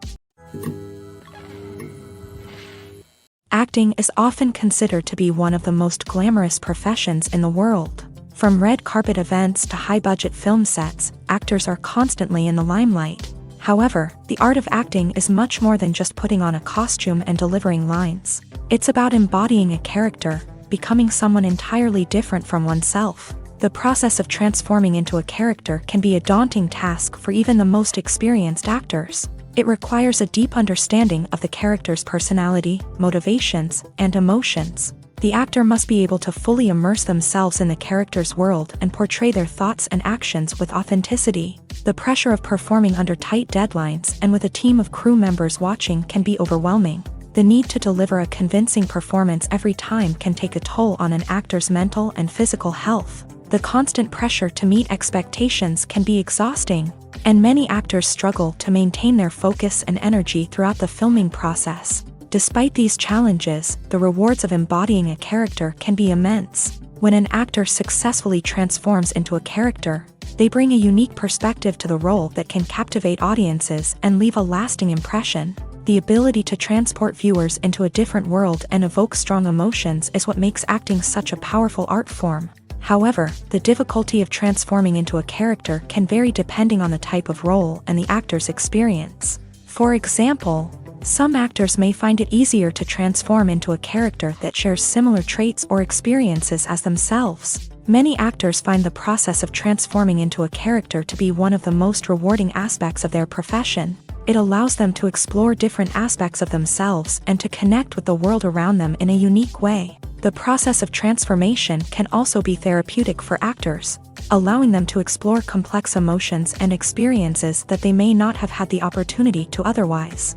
Acting is often considered to be one of the most glamorous professions in the world. From red carpet events to high-budget film sets, actors are constantly in the limelight. However, the art of acting is much more than just putting on a costume and delivering lines. It's about embodying a character, becoming someone entirely different from oneself. The process of transforming into a character can be a daunting task for even the most experienced actors. It requires a deep understanding of the character's personality, motivations, and emotions. The actor must be able to fully immerse themselves in the character's world and portray their thoughts and actions with authenticity. The pressure of performing under tight deadlines and with a team of crew members watching can be overwhelming. The need to deliver a convincing performance every time can take a toll on an actor's mental and physical health. The constant pressure to meet expectations can be exhausting, and many actors struggle to maintain their focus and energy throughout the filming process. Despite these challenges, the rewards of embodying a character can be immense. When an actor successfully transforms into a character, they bring a unique perspective to the role that can captivate audiences and leave a lasting impression. The ability to transport viewers into a different world and evoke strong emotions is what makes acting such a powerful art form. However, the difficulty of transforming into a character can vary depending on the type of role and the actor's experience. For example, some actors may find it easier to transform into a character that shares similar traits or experiences as themselves. Many actors find the process of transforming into a character to be one of the most rewarding aspects of their profession. It allows them to explore different aspects of themselves and to connect with the world around them in a unique way. The process of transformation can also be therapeutic for actors, allowing them to explore complex emotions and experiences that they may not have had the opportunity to otherwise.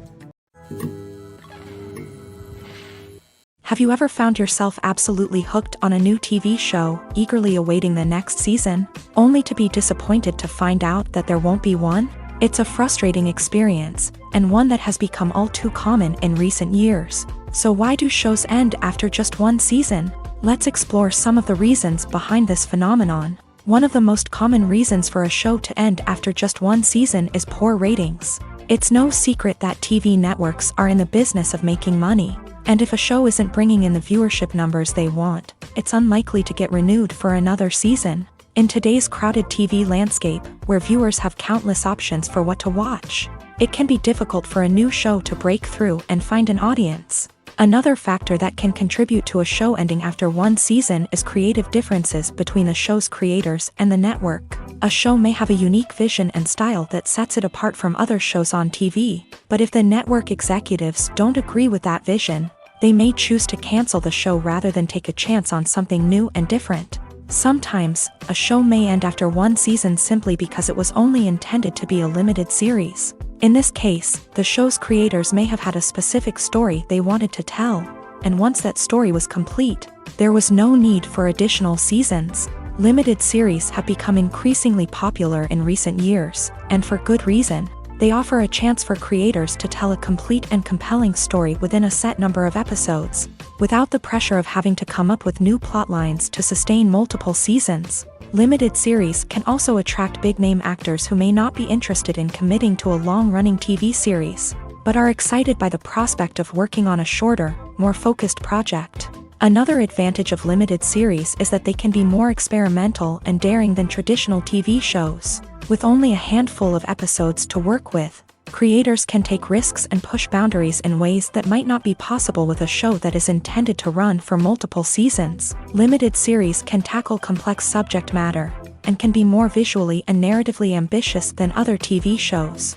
Have you ever found yourself absolutely hooked on a new TV show, eagerly awaiting the next season, only to be disappointed to find out that there won't be one? It's a frustrating experience, and one that has become all too common in recent years. So why do shows end after just one season? Let's explore some of the reasons behind this phenomenon. One of the most common reasons for a show to end after just one season is poor ratings. It's no secret that TV networks are in the business of making money, and if a show isn't bringing in the viewership numbers they want, it's unlikely to get renewed for another season. In today's crowded TV landscape, where viewers have countless options for what to watch, it can be difficult for a new show to break through and find an audience. Another factor that can contribute to a show ending after one season is creative differences between the show's creators and the network. A show may have a unique vision and style that sets it apart from other shows on TV, but if the network executives don't agree with that vision, they may choose to cancel the show rather than take a chance on something new and different. Sometimes, a show may end after one season simply because it was only intended to be a limited series. In this case, the show's creators may have had a specific story they wanted to tell, and once that story was complete, there was no need for additional seasons. Limited series have become increasingly popular in recent years, and for good reason. They offer a chance for creators to tell a complete and compelling story within a set number of episodes, without the pressure of having to come up with new plot lines to sustain multiple seasons. Limited series can also attract big-name actors who may not be interested in committing to a long-running TV series, but are excited by the prospect of working on a shorter, more focused project. Another advantage of limited series is that they can be more experimental and daring than traditional TV shows. With only a handful of episodes to work with, creators can take risks and push boundaries in ways that might not be possible with a show that is intended to run for multiple seasons. Limited series can tackle complex subject matter and can be more visually and narratively ambitious than other TV shows.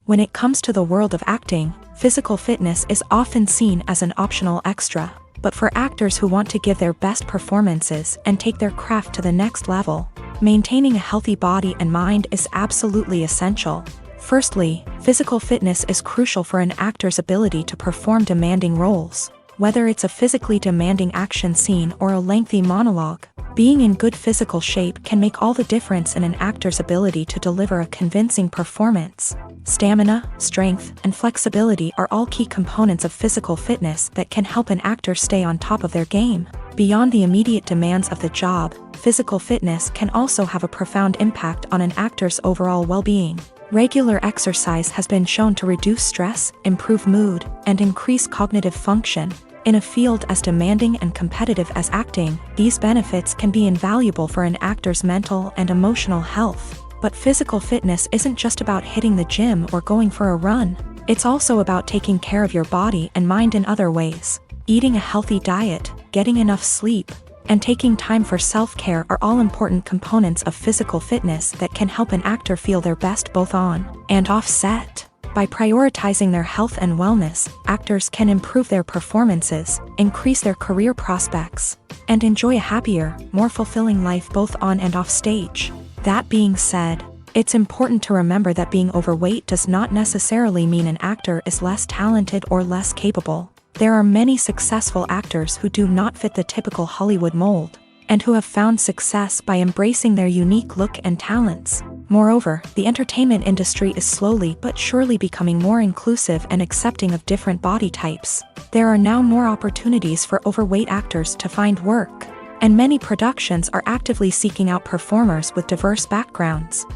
When it comes to the world of acting, physical fitness is often seen as an optional extra. But for actors who want to give their best performances and take their craft to the next level, maintaining a healthy body and mind is absolutely essential. Firstly, physical fitness is crucial for an actor's ability to perform demanding roles. Whether it's a physically demanding action scene or a lengthy monologue, being in good physical shape can make all the difference in an actor's ability to deliver a convincing performance. Stamina, strength, and flexibility are all key components of physical fitness that can help an actor stay on top of their game. Beyond the immediate demands of the job, physical fitness can also have a profound impact on an actor's overall well-being. Regular exercise has been shown to reduce stress, improve mood, and increase cognitive function. In a field as demanding and competitive as acting, these benefits can be invaluable for an actor's mental and emotional health. But physical fitness isn't just about hitting the gym or going for a run. It's also about taking care of your body and mind in other ways. Eating a healthy diet, getting enough sleep, and taking time for self-care are all important components of physical fitness that can help an actor feel their best both on and off set. By prioritizing their health and wellness, actors can improve their performances, increase their career prospects, and enjoy a happier, more fulfilling life both on and off stage. That being said, it's important to remember that being overweight does not necessarily mean an actor is less talented or less capable. There are many successful actors who do not fit the typical Hollywood mold, and who have found success by embracing their unique look and talents. Moreover, the entertainment industry is slowly but surely becoming more inclusive and accepting of different body types. There are now more opportunities for overweight actors to find work, and many productions are actively seeking out performers with diverse backgrounds.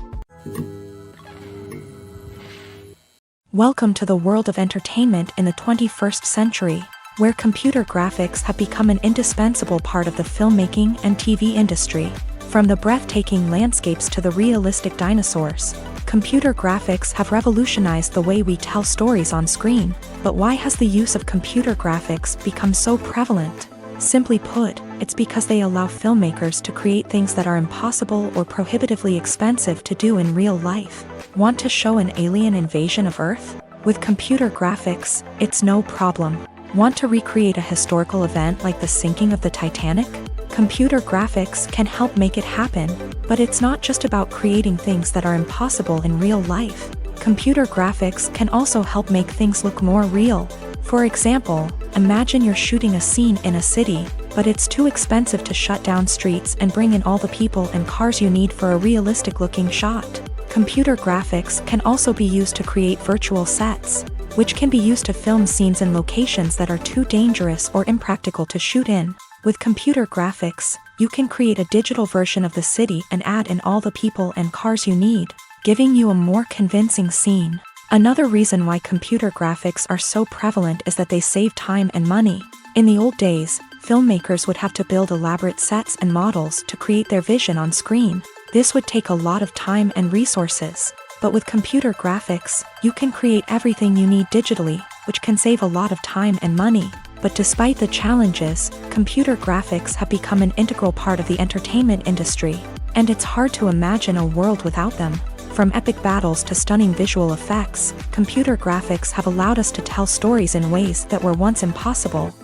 Welcome to the world of entertainment in the 21st century, where computer graphics have become an indispensable part of the filmmaking and TV industry. From the breathtaking landscapes to the realistic dinosaurs, computer graphics have revolutionized the way we tell stories on screen. But why has the use of computer graphics become so prevalent? Simply put, it's because they allow filmmakers to create things that are impossible or prohibitively expensive to do in real life. Want to show an alien invasion of Earth? With computer graphics, it's no problem. Want to recreate a historical event like the sinking of the Titanic? Computer graphics can help make it happen, but it's not just about creating things that are impossible in real life. Computer graphics can also help make things look more real. For example, imagine you're shooting a scene in a city, but it's too expensive to shut down streets and bring in all the people and cars you need for a realistic-looking shot. Computer graphics can also be used to create virtual sets, which can be used to film scenes in locations that are too dangerous or impractical to shoot in. With computer graphics, you can create a digital version of the city and add in all the people and cars you need, giving you a more convincing scene. Another reason why computer graphics are so prevalent is that they save time and money. In the old days, filmmakers would have to build elaborate sets and models to create their vision on screen. This would take a lot of time and resources. But with computer graphics, you can create everything you need digitally, which can save a lot of time and money. But despite the challenges, computer graphics have become an integral part of the entertainment industry, and it's hard to imagine a world without them. From epic battles to stunning visual effects, computer graphics have allowed us to tell stories in ways that were once impossible.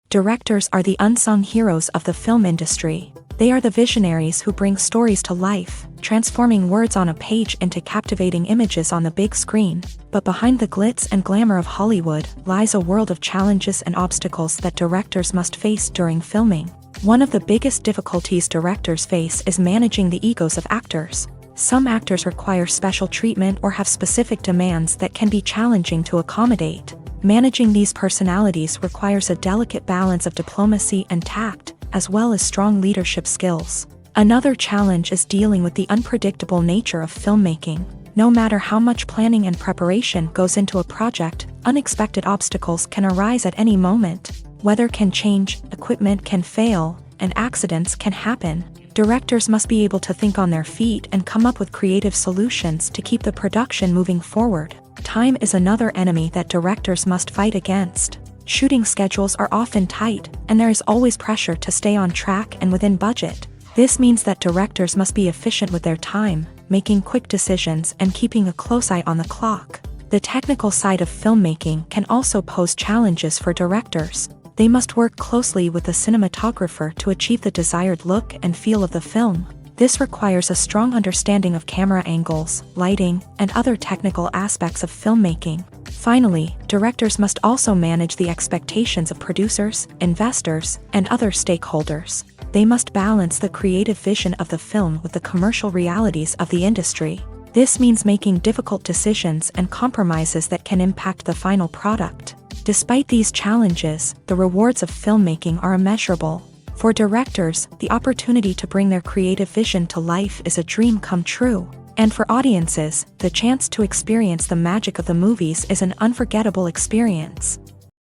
Directors are the unsung heroes of the film industry. They are the visionaries who bring stories to life, transforming words on a page into captivating images on the big screen. But behind the glitz and glamour of Hollywood lies a world of challenges and obstacles that directors must face during filming. One of the biggest difficulties directors face is managing the egos of actors. Some actors require special treatment or have specific demands that can be challenging to accommodate. Managing these personalities requires a delicate balance of diplomacy and tact, as well as strong leadership skills. Another challenge is dealing with the unpredictable nature of filmmaking. No matter how much planning and preparation goes into a project, unexpected obstacles can arise at any moment. Weather can change, equipment can fail, and accidents can happen. Directors must be able to think on their feet and come up with creative solutions to keep the production moving forward. Time is another enemy that directors must fight against. Shooting schedules are often tight, and there is always pressure to stay on track and within budget. This means that directors must be efficient with their time, making quick decisions and keeping a close eye on the clock. The technical side of filmmaking can also pose challenges for directors. They must work closely with the cinematographer to achieve the desired look and feel of the film. This requires a strong understanding of camera angles, lighting, and other technical aspects of filmmaking. Finally, directors must also manage the expectations of producers, investors, and other stakeholders. They must balance the creative vision of the film with the commercial realities of the industry. This means making difficult decisions and compromises that can impact the final product. Despite these challenges, the rewards of filmmaking are immeasurable. For directors, the opportunity to bring their creative vision to life is a dream come true. And for audiences, the chance to experience the magic of the movies is an unforgettable experience.